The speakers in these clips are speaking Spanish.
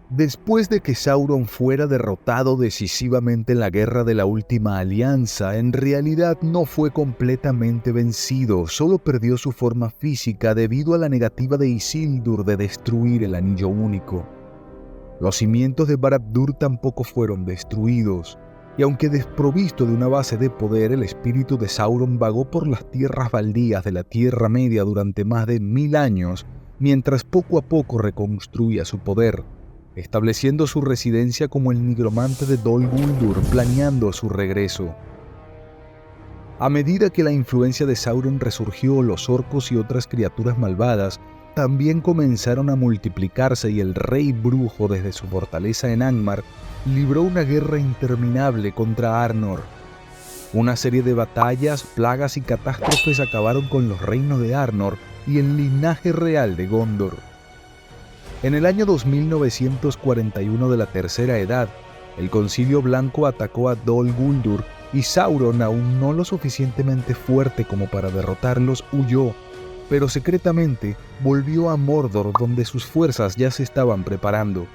Después de que Sauron fuera derrotado decisivamente en la Guerra de la Última Alianza, en realidad no fue completamente vencido, solo perdió su forma física debido a la negativa de Isildur de destruir el Anillo Único. Los cimientos de Barad-dûr tampoco fueron destruidos, y aunque desprovisto de una base de poder, el espíritu de Sauron vagó por las tierras baldías de la Tierra Media durante más de 1000 años, mientras poco a poco reconstruía su poder, estableciendo su residencia como el nigromante de Dol Guldur, planeando su regreso. A medida que la influencia de Sauron resurgió, los orcos y otras criaturas malvadas también comenzaron a multiplicarse y el rey brujo desde su fortaleza en Angmar libró una guerra interminable contra Arnor. Una serie de batallas, plagas y catástrofes acabaron con los reinos de Arnor y el linaje real de Gondor. En el año 2941 de la Tercera Edad, el Concilio Blanco atacó a Dol Guldur y Sauron, aún no lo suficientemente fuerte como para derrotarlos, huyó, pero secretamente volvió a Mordor, donde sus fuerzas ya se estaban preparando.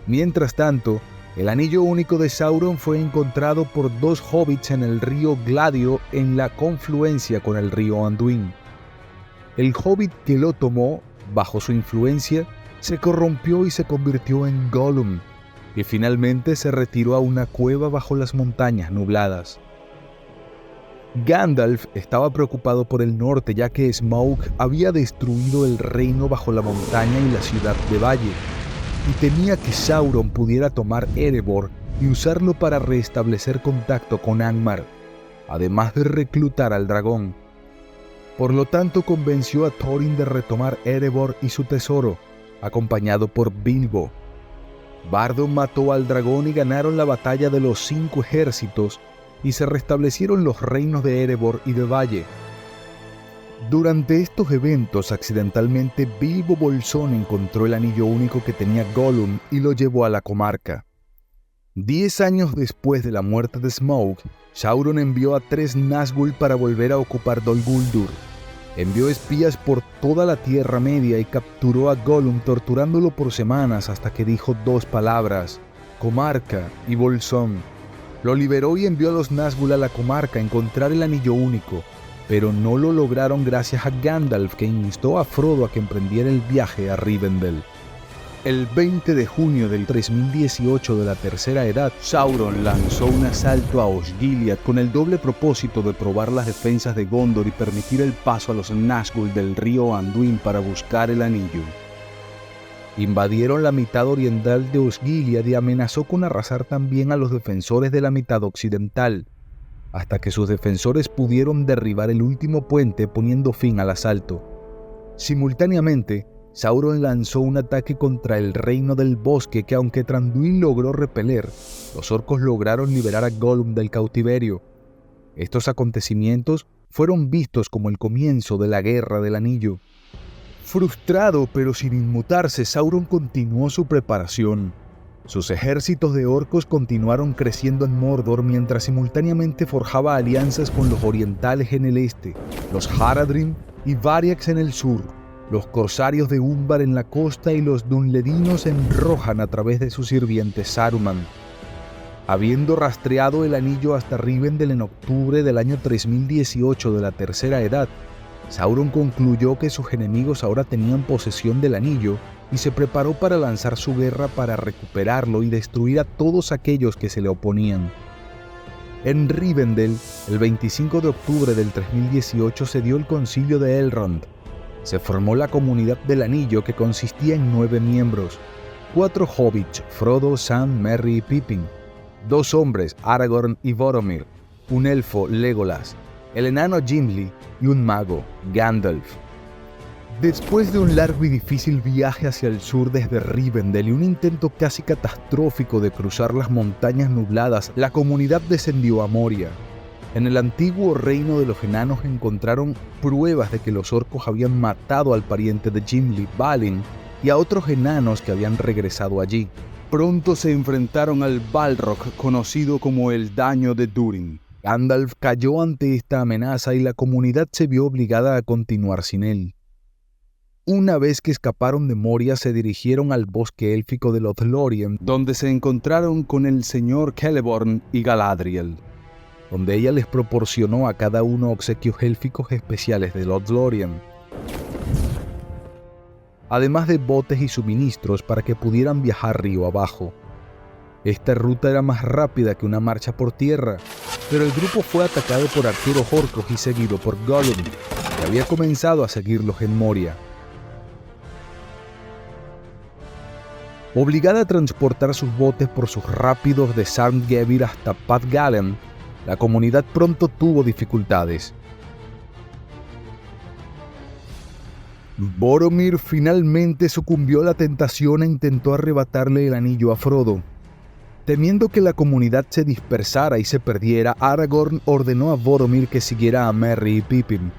Mientras tanto, el Anillo Único de Sauron fue encontrado por 2 hobbits en el río Gladio en la confluencia con el río Anduin. El hobbit que lo tomó, bajo su influencia, se corrompió y se convirtió en Gollum, y finalmente se retiró a una cueva bajo las montañas nubladas. Gandalf estaba preocupado por el norte, ya que Smaug había destruido el reino bajo la montaña y la ciudad de Valle, y temía que Sauron pudiera tomar Erebor y usarlo para restablecer contacto con Angmar, además de reclutar al dragón. Por lo tanto, convenció a Thorin de retomar Erebor y su tesoro, acompañado por Bilbo. Bardo mató al dragón y ganaron la batalla de los 5 ejércitos, y se restablecieron los reinos de Erebor y de Valle. Durante estos eventos, accidentalmente, Bilbo Bolsón encontró el anillo único que tenía Gollum y lo llevó a la comarca. 10 años después de la muerte de Smaug, Sauron envió a 3 Nazgûl para volver a ocupar Dol Guldur. Envió espías por toda la Tierra Media y capturó a Gollum, torturándolo por semanas hasta que dijo 2 palabras: comarca y Bolsón. Lo liberó y envió a los Nazgûl a la comarca a encontrar el anillo único, pero no lo lograron gracias a Gandalf, que instó a Frodo a que emprendiera el viaje a Rivendell. El 20 de junio del 3018 de la Tercera Edad, Sauron lanzó un asalto a Osgiliath con el doble propósito de probar las defensas de Gondor y permitir el paso a los Nazgûl del río Anduin para buscar el anillo. Invadieron la mitad oriental de Osgiliath y amenazó con arrasar también a los defensores de la mitad occidental, hasta que sus defensores pudieron derribar el último puente, poniendo fin al asalto. Simultáneamente, Sauron lanzó un ataque contra el Reino del Bosque que, aunque Thranduil logró repeler, los orcos lograron liberar a Gollum del cautiverio. Estos acontecimientos fueron vistos como el comienzo de la Guerra del Anillo. Frustrado pero sin inmutarse, Sauron continuó su preparación. Sus ejércitos de orcos continuaron creciendo en Mordor mientras simultáneamente forjaba alianzas con los orientales en el este, los Haradrim y Variax en el sur, los corsarios de Umbar en la costa y los Dunledinos en Rohan a través de su sirviente Saruman. Habiendo rastreado el anillo hasta Rivendell en octubre del año 3018 de la Tercera Edad, Sauron concluyó que sus enemigos ahora tenían posesión del anillo y se preparó para lanzar su guerra para recuperarlo y destruir a todos aquellos que se le oponían. En Rivendell, el 25 de octubre del 3018 se dio el concilio de Elrond. Se formó la Comunidad del Anillo, que consistía en 9 miembros: 4 hobbits, Frodo, Sam, Merry y Pippin; 2 hombres, Aragorn y Boromir; un elfo, Legolas; el enano Gimli y un mago, Gandalf. Después de un largo y difícil viaje hacia el sur desde Rivendell y un intento casi catastrófico de cruzar las montañas nubladas, la comunidad descendió a Moria. En el antiguo reino de los enanos encontraron pruebas de que los orcos habían matado al pariente de Gimli, Balin, y a otros enanos que habían regresado allí. Pronto se enfrentaron al Balrog, conocido como el Daño de Durin. Gandalf cayó ante esta amenaza y la comunidad se vio obligada a continuar sin él. Una vez que escaparon de Moria, se dirigieron al bosque élfico de Lothlórien, donde se encontraron con el señor Celeborn y Galadriel, donde ella les proporcionó a cada uno obsequios élficos especiales de Lothlórien, además de botes y suministros para que pudieran viajar río abajo. Esta ruta era más rápida que una marcha por tierra, pero el grupo fue atacado por arqueros orcos y seguido por Gollum, que había comenzado a seguirlos en Moria. Obligada a transportar sus botes por sus rápidos de Sarngevir hasta Pathgalen, la comunidad pronto tuvo dificultades. Boromir finalmente sucumbió a la tentación e intentó arrebatarle el anillo a Frodo. Temiendo que la comunidad se dispersara y se perdiera, Aragorn ordenó a Boromir que siguiera a Merry y Pippin.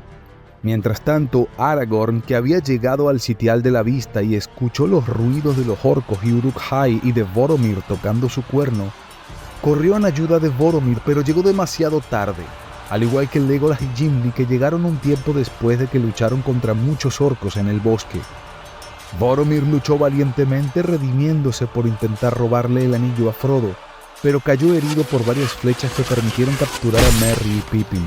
Mientras tanto, Aragorn, que había llegado al sitial de la vista y escuchó los ruidos de los orcos y Uruk-hai y de Boromir tocando su cuerno, corrió en ayuda de Boromir, pero llegó demasiado tarde, al igual que Legolas y Gimli, que llegaron un tiempo después de que lucharon contra muchos orcos en el bosque. Boromir luchó valientemente, redimiéndose por intentar robarle el anillo a Frodo, pero cayó herido por varias flechas que permitieron capturar a Merry y Pippin.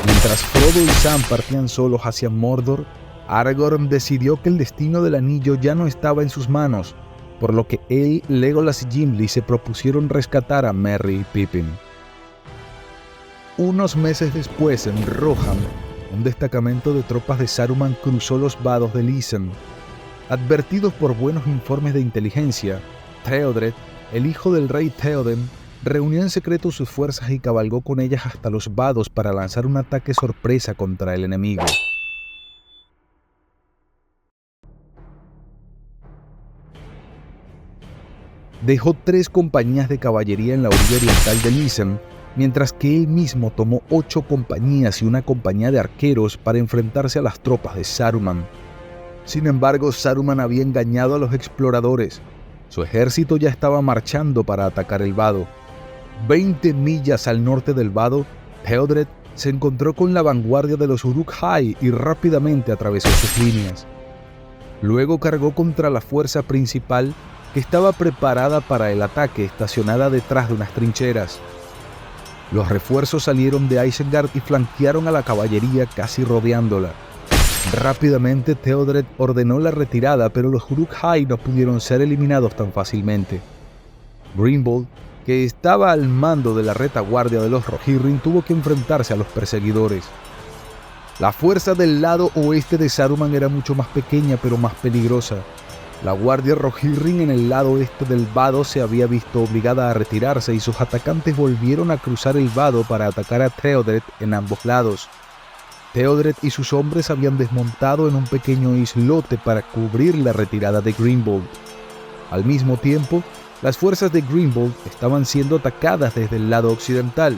Mientras Frodo y Sam partían solos hacia Mordor, Aragorn decidió que el destino del anillo ya no estaba en sus manos, por lo que él, Legolas y Gimli se propusieron rescatar a Merry y Pippin. Unos meses después, en Rohan, un destacamento de tropas de Saruman cruzó los vados de Isen. Advertidos por buenos informes de inteligencia, Theodred, el hijo del rey Theoden, reunió en secreto sus fuerzas y cabalgó con ellas hasta los vados para lanzar un ataque sorpresa contra el enemigo. Dejó 3 compañías de caballería en la orilla oriental de Isen, mientras que él mismo tomó 8 compañías y una compañía de arqueros para enfrentarse a las tropas de Saruman. Sin embargo, Saruman había engañado a los exploradores. Su ejército ya estaba marchando para atacar el vado. 20 millas al norte del vado, Theodred se encontró con la vanguardia de los Uruk-hai y rápidamente atravesó sus líneas. Luego cargó contra la fuerza principal, que estaba preparada para el ataque, estacionada detrás de unas trincheras. Los refuerzos salieron de Isengard y flanquearon a la caballería casi rodeándola. Rápidamente Theodred ordenó la retirada, pero los Uruk-hai no pudieron ser eliminados tan fácilmente. Grimbold, que estaba al mando de la retaguardia de los Rohirrim, tuvo que enfrentarse a los perseguidores. La fuerza del lado oeste de Saruman era mucho más pequeña pero más peligrosa. La guardia Rohirrim en el lado este del vado se había visto obligada a retirarse y sus atacantes volvieron a cruzar el vado para atacar a Theodred en ambos lados. Theodred y sus hombres habían desmontado en un pequeño islote para cubrir la retirada de Grimbold. Al mismo tiempo, las fuerzas de Grimbold estaban siendo atacadas desde el lado occidental,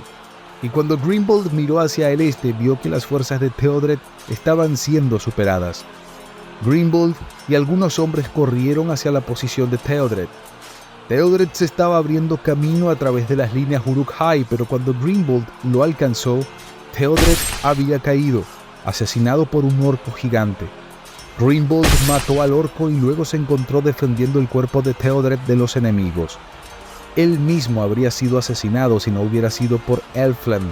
y cuando Grimbold miró hacia el este vio que las fuerzas de Theodred estaban siendo superadas. Grimbold y algunos hombres corrieron hacia la posición de Theodred. Theodred se estaba abriendo camino a través de las líneas Uruk-hai, pero cuando Grimbold lo alcanzó, Theodred había caído, asesinado por un orco gigante. Grimbold mató al orco y luego se encontró defendiendo el cuerpo de Theodred de los enemigos. Él mismo habría sido asesinado si no hubiera sido por Elfland,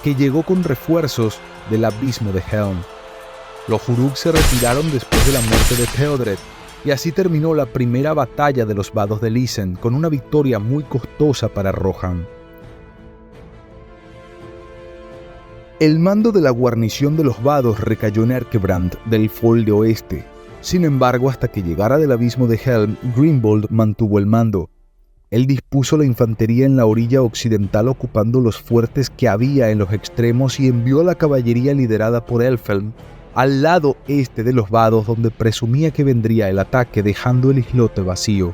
que llegó con refuerzos del abismo de Helm. Los Uruk se retiraron después de la muerte de Theodred, y así terminó la primera batalla de los vados de Isen, con una victoria muy costosa para Rohan. El mando de la guarnición de los vados recayó en Erkebrand del Fold de Oeste. Sin embargo, hasta que llegara del abismo de Helm, Grimbold mantuvo el mando. Él dispuso la infantería en la orilla occidental ocupando los fuertes que había en los extremos y envió a la caballería liderada por Elfhelm al lado este de los vados, donde presumía que vendría el ataque, dejando el islote vacío.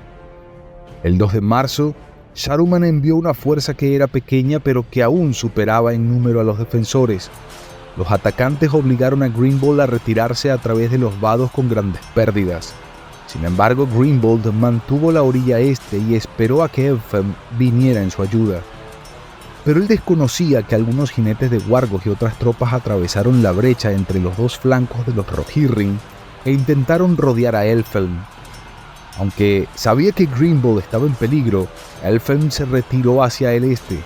El 2 de marzo, Saruman envió una fuerza que era pequeña pero que aún superaba en número a los defensores. Los atacantes obligaron a Grimbold a retirarse a través de los vados con grandes pérdidas. Sin embargo, Grimbold mantuvo la orilla este y esperó a que Elfhelm viniera en su ayuda. Pero él desconocía que algunos jinetes de Wargos y otras tropas atravesaron la brecha entre los dos flancos de los Rohirrim e intentaron rodear a Elfhelm. Aunque sabía que Grimbold estaba en peligro, Elfhelm se retiró hacia el este.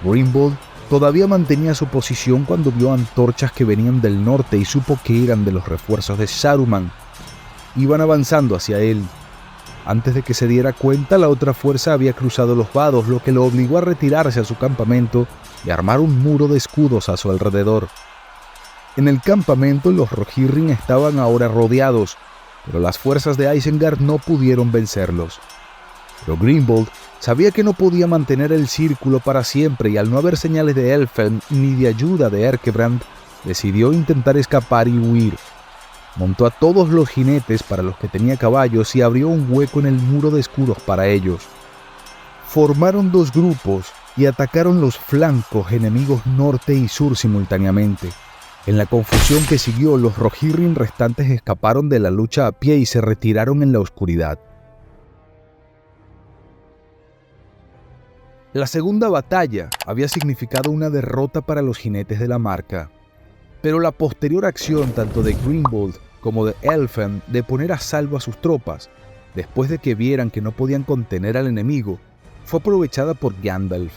Grimbold todavía mantenía su posición cuando vio antorchas que venían del norte y supo que eran de los refuerzos de Saruman. Iban avanzando hacia él. Antes de que se diera cuenta, la otra fuerza había cruzado los vados, lo que lo obligó a retirarse a su campamento y armar un muro de escudos a su alrededor. En el campamento, los Rohirrim estaban ahora rodeados, pero las fuerzas de Isengard no pudieron vencerlos. Pero Grimbold sabía que no podía mantener el círculo para siempre y al no haber señales de Elfhelm ni de ayuda de Erkebrand, decidió intentar escapar y huir. Montó a todos los jinetes para los que tenía caballos y abrió un hueco en el muro de escudos para ellos. Formaron dos grupos y atacaron los flancos enemigos norte y sur simultáneamente. En la confusión que siguió, los Rohirrim restantes escaparon de la lucha a pie y se retiraron en la oscuridad. La segunda batalla había significado una derrota para los jinetes de la Marca, pero la posterior acción tanto de Grimbold como de Elfhelm de poner a salvo a sus tropas, después de que vieran que no podían contener al enemigo, fue aprovechada por Gandalf,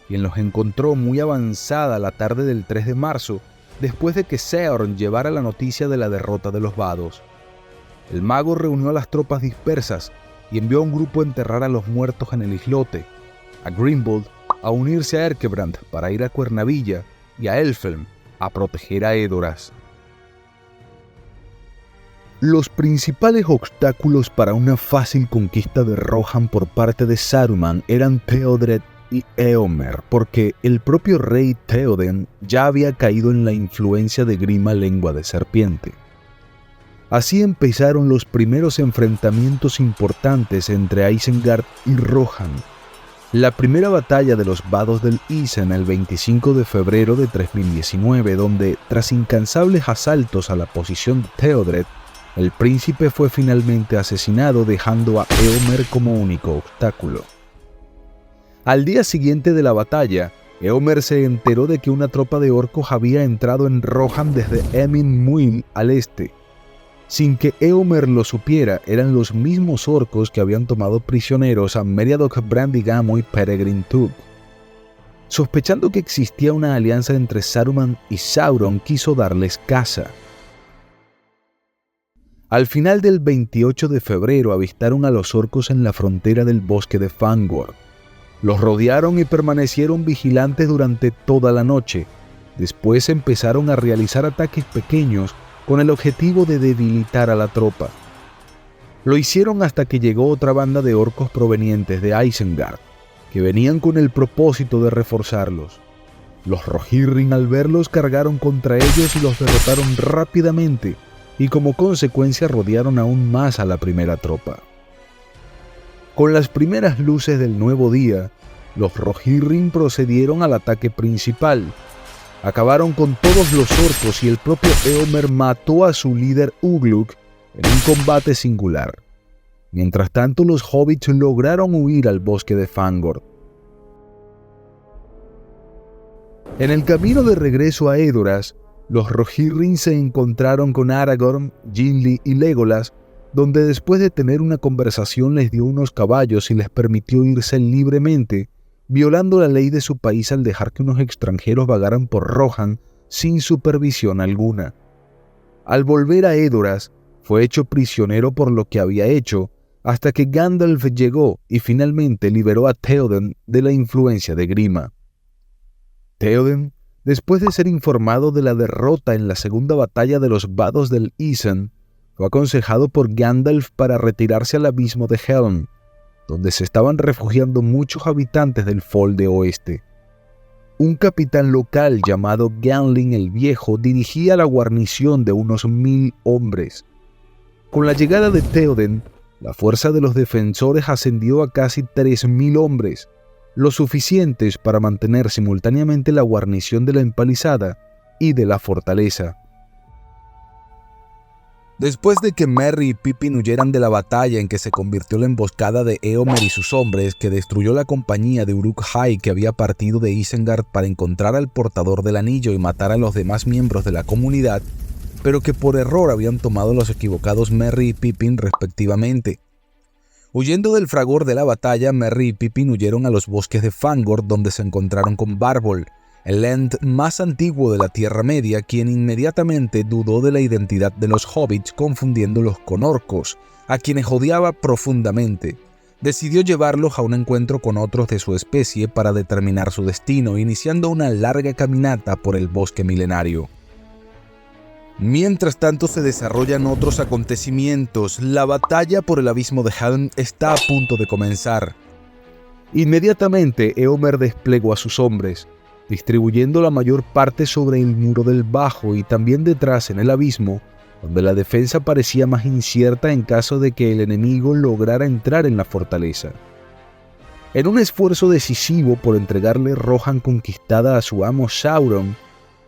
quien los encontró muy avanzada la tarde del 3 de marzo, después de que Seorn llevara la noticia de la derrota de los vados. El mago reunió a las tropas dispersas y envió a un grupo a enterrar a los muertos en el islote, a Grimbold a unirse a Erkebrand para ir a Cuernavilla y a Elfhelm a proteger a Edoras. Los principales obstáculos para una fácil conquista de Rohan por parte de Saruman eran Theodred y Éomer, porque el propio rey Théoden ya había caído en la influencia de Grima Lengua de Serpiente. Así empezaron los primeros enfrentamientos importantes entre Isengard y Rohan. La primera batalla de los Vados del Isen el 25 de febrero de 3019, donde, tras incansables asaltos a la posición de Theodred, el príncipe fue finalmente asesinado, dejando a Éomer como único obstáculo. Al día siguiente de la batalla, Éomer se enteró de que una tropa de orcos había entrado en Rohan desde Emin Muil al este. Sin que Éomer lo supiera, eran los mismos orcos que habían tomado prisioneros a Meriadoc Brandigamo y Peregrine Toug. Sospechando que existía una alianza entre Saruman y Sauron, quiso darles caza. Al final del 28 de febrero avistaron a los orcos en la frontera del bosque de Fangorn. Los rodearon y permanecieron vigilantes durante toda la noche. Después empezaron a realizar ataques pequeños con el objetivo de debilitar a la tropa. Lo hicieron hasta que llegó otra banda de orcos provenientes de Isengard, que venían con el propósito de reforzarlos. Los Rohirrim al verlos cargaron contra ellos y los derrotaron rápidamente, y como consecuencia rodearon aún más a la primera tropa. Con las primeras luces del nuevo día, los Rohirrim procedieron al ataque principal. Acabaron con todos los orcos y el propio Éomer mató a su líder Ugluk en un combate singular. Mientras tanto, los hobbits lograron huir al bosque de Fangorn. En el camino de regreso a Edoras, los Rohirrim se encontraron con Aragorn, Gimli y Legolas, donde después de tener una conversación les dio unos caballos y les permitió irse libremente, violando la ley de su país al dejar que unos extranjeros vagaran por Rohan sin supervisión alguna. Al volver a Edoras, fue hecho prisionero por lo que había hecho, hasta que Gandalf llegó y finalmente liberó a Théoden de la influencia de Grima. Théoden, después de ser informado de la derrota en la segunda batalla de los Vados del Isen, fue aconsejado por Gandalf para retirarse al abismo de Helm, donde se estaban refugiando muchos habitantes del Folde Oeste. Un capitán local llamado Ganlin el Viejo dirigía la guarnición de unos 1000 hombres. Con la llegada de Théoden, la fuerza de los defensores ascendió a casi 3000 hombres, lo suficientes para mantener simultáneamente la guarnición de la empalizada y de la fortaleza. Después de que Merry y Pippin huyeran de la batalla en que se convirtió la emboscada de Éomer y sus hombres, que destruyó la compañía de Uruk-hai que había partido de Isengard para encontrar al portador del anillo y matar a los demás miembros de la comunidad, pero que por error habían tomado los equivocados Merry y Pippin respectivamente. Huyendo del fragor de la batalla, Merry y Pippin huyeron a los bosques de Fangorn, donde se encontraron con Bárbol, el Ent más antiguo de la Tierra Media, quien inmediatamente dudó de la identidad de los hobbits, confundiéndolos con orcos, a quienes odiaba profundamente. Decidió llevarlos a un encuentro con otros de su especie para determinar su destino, iniciando una larga caminata por el bosque milenario. Mientras tanto se desarrollan otros acontecimientos. La batalla por el abismo de Helm está a punto de comenzar. Inmediatamente Éomer desplegó a sus hombres, distribuyendo la mayor parte sobre el muro del bajo y también detrás en el abismo, donde la defensa parecía más incierta en caso de que el enemigo lograra entrar en la fortaleza. En un esfuerzo decisivo por entregarle Rohan conquistada a su amo Sauron,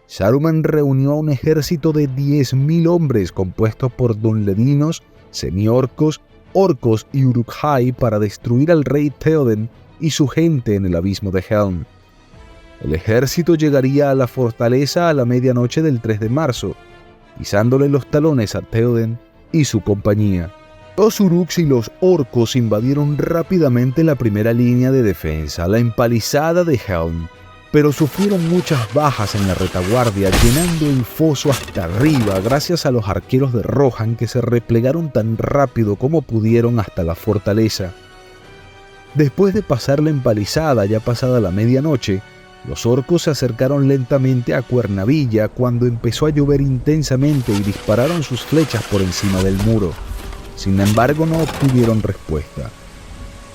Saruman reunió a un ejército de 10.000 hombres compuestos por dunledinos, semiorcos, orcos y uruk-hai para destruir al rey Theoden y su gente en el abismo de Helm. El ejército llegaría a la fortaleza a la medianoche del 3 de marzo, pisándole los talones a Theoden y su compañía. Los uruks y los orcos invadieron rápidamente la primera línea de defensa, la empalizada de Helm, pero sufrieron muchas bajas en la retaguardia, llenando el foso hasta arriba gracias a los arqueros de Rohan que se replegaron tan rápido como pudieron hasta la fortaleza. Después de pasar la empalizada ya pasada la medianoche, los orcos se acercaron lentamente a Cuernavilla cuando empezó a llover intensamente y dispararon sus flechas por encima del muro. Sin embargo, no obtuvieron respuesta.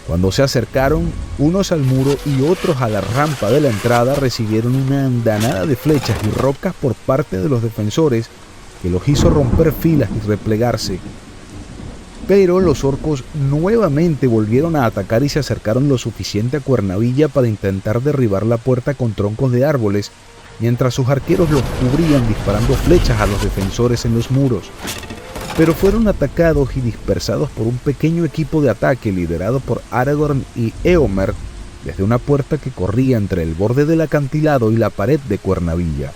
Cuando se acercaron, unos al muro y otros a la rampa de la entrada, recibieron una andanada de flechas y rocas por parte de los defensores que los hizo romper filas y replegarse. Pero los orcos nuevamente volvieron a atacar y se acercaron lo suficiente a Cuernavilla para intentar derribar la puerta con troncos de árboles, mientras sus arqueros los cubrían disparando flechas a los defensores en los muros. Pero fueron atacados y dispersados por un pequeño equipo de ataque liderado por Aragorn y Éomer desde una puerta que corría entre el borde del acantilado y la pared de Cuernavilla.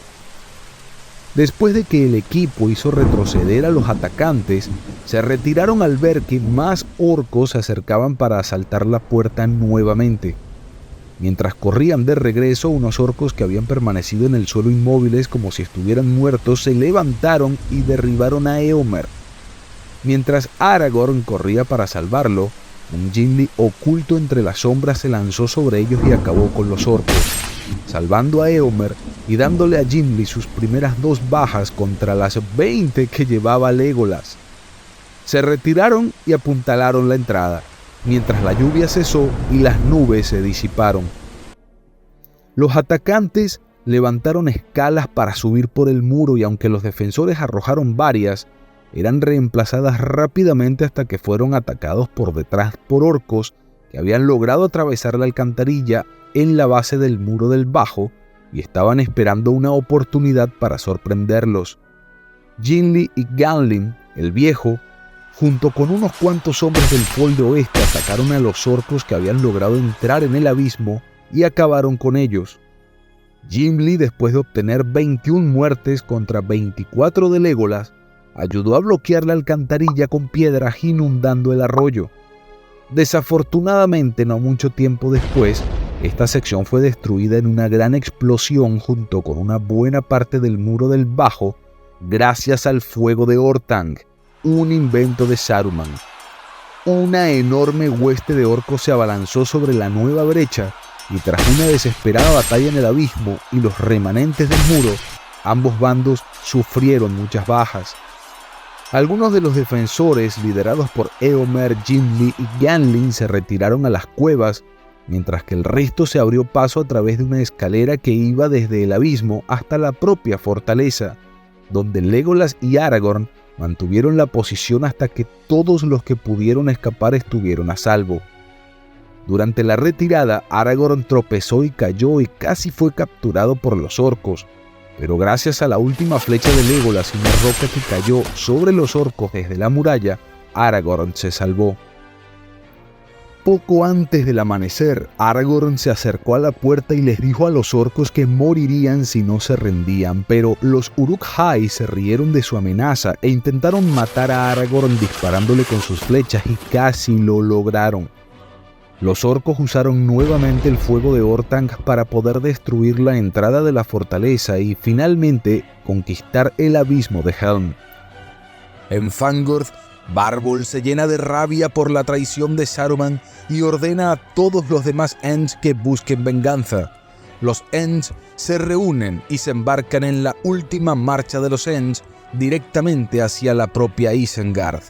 Después de que el equipo hizo retroceder a los atacantes, se retiraron al ver que más orcos se acercaban para asaltar la puerta nuevamente. Mientras corrían de regreso, unos orcos que habían permanecido en el suelo inmóviles como si estuvieran muertos se levantaron y derribaron a Éomer. Mientras Aragorn corría para salvarlo, un Gimli oculto entre las sombras se lanzó sobre ellos y acabó con los orcos, salvando a Éomer y dándole a Gimli sus primeras 2 bajas contra las 20 que llevaba Legolas. Se retiraron y apuntalaron la entrada, mientras la lluvia cesó y las nubes se disiparon. Los atacantes levantaron escalas para subir por el muro y aunque los defensores arrojaron varias, eran reemplazadas rápidamente hasta que fueron atacados por detrás por orcos que habían logrado atravesar la alcantarilla en la base del muro del bajo y estaban esperando una oportunidad para sorprenderlos. Gimli y Gimli, el viejo, junto con unos cuantos hombres del Fold Oeste, atacaron a los orcos que habían logrado entrar en el abismo y acabaron con ellos. Gimli, después de obtener 21 muertes contra 24 de Legolas, ayudó a bloquear la alcantarilla con piedras inundando el arroyo. Desafortunadamente, no mucho tiempo después, esta sección fue destruida en una gran explosión junto con una buena parte del muro del bajo, gracias al fuego de Orthanc, un invento de Saruman. Una enorme hueste de orcos se abalanzó sobre la nueva brecha y tras una desesperada batalla en el abismo y los remanentes del muro, ambos bandos sufrieron muchas bajas. Algunos de los defensores, liderados por Éomer, Gimli y Gimli, se retiraron a las cuevas, mientras que el resto se abrió paso a través de una escalera que iba desde el abismo hasta la propia fortaleza, donde Legolas y Aragorn mantuvieron la posición hasta que todos los que pudieron escapar estuvieron a salvo. Durante la retirada, Aragorn tropezó y cayó y casi fue capturado por los orcos, pero gracias a la última flecha de Legolas y una roca que cayó sobre los orcos desde la muralla, Aragorn se salvó. Poco antes del amanecer, Aragorn se acercó a la puerta y les dijo a los orcos que morirían si no se rendían, pero los Uruk-hai se rieron de su amenaza e intentaron matar a Aragorn disparándole con sus flechas y casi lo lograron. Los orcos usaron nuevamente el fuego de Orthanc para poder destruir la entrada de la fortaleza y finalmente conquistar el abismo de Helm. En Fangorn, Barbol se llena de rabia por la traición de Saruman y ordena a todos los demás Ents que busquen venganza. Los Ents se reúnen y se embarcan en la última marcha de los Ents directamente hacia la propia Isengard.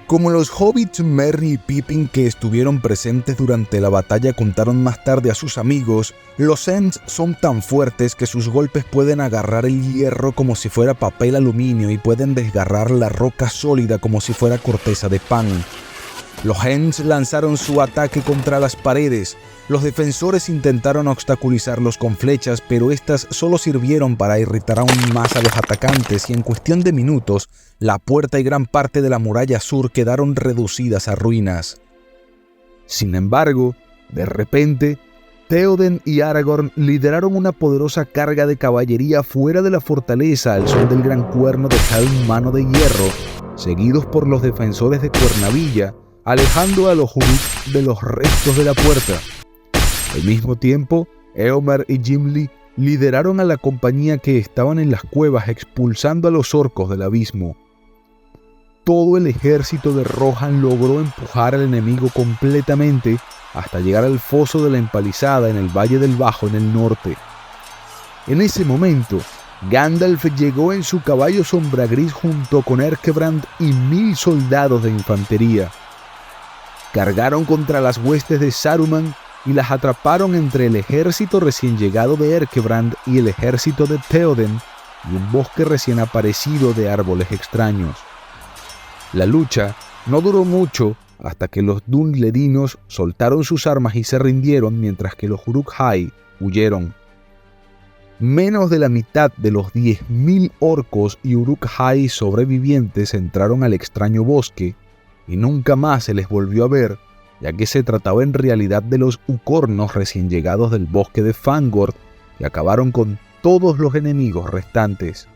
Como los hobbits Merry y Pippin que estuvieron presentes durante la batalla contaron más tarde a sus amigos, los Ents son tan fuertes que sus golpes pueden agarrar el hierro como si fuera papel aluminio y pueden desgarrar la roca sólida como si fuera corteza de pan. Los Ents lanzaron su ataque contra las paredes. Los defensores intentaron obstaculizarlos con flechas, pero estas solo sirvieron para irritar aún más a los atacantes y en cuestión de minutos, la puerta y gran parte de la muralla sur quedaron reducidas a ruinas. Sin embargo, de repente, Théoden y Aragorn lideraron una poderosa carga de caballería fuera de la fortaleza al son del gran cuerno de Helm Mano de Hierro, seguidos por los defensores de Cuernavilla, alejando a los Uruk de los restos de la puerta. Al mismo tiempo, Éomer y Gimli lideraron a la compañía que estaban en las cuevas expulsando a los orcos del abismo. Todo el ejército de Rohan logró empujar al enemigo completamente hasta llegar al foso de la empalizada en el Valle del Bajo en el norte. En ese momento, Gandalf llegó en su caballo sombra gris junto con Erkebrand y 1000 soldados de infantería. Cargaron contra las huestes de Saruman y las atraparon entre el ejército recién llegado de Erkebrand y el ejército de Théoden y un bosque recién aparecido de árboles extraños. La lucha no duró mucho hasta que los Dunledinos soltaron sus armas y se rindieron mientras que los Uruk-hai huyeron. Menos de la mitad de los 10.000 orcos y Uruk-hai sobrevivientes entraron al extraño bosque y nunca más se les volvió a ver, ya que se trataba en realidad de los Ucornos recién llegados del bosque de Fangorn y acabaron con todos los enemigos restantes.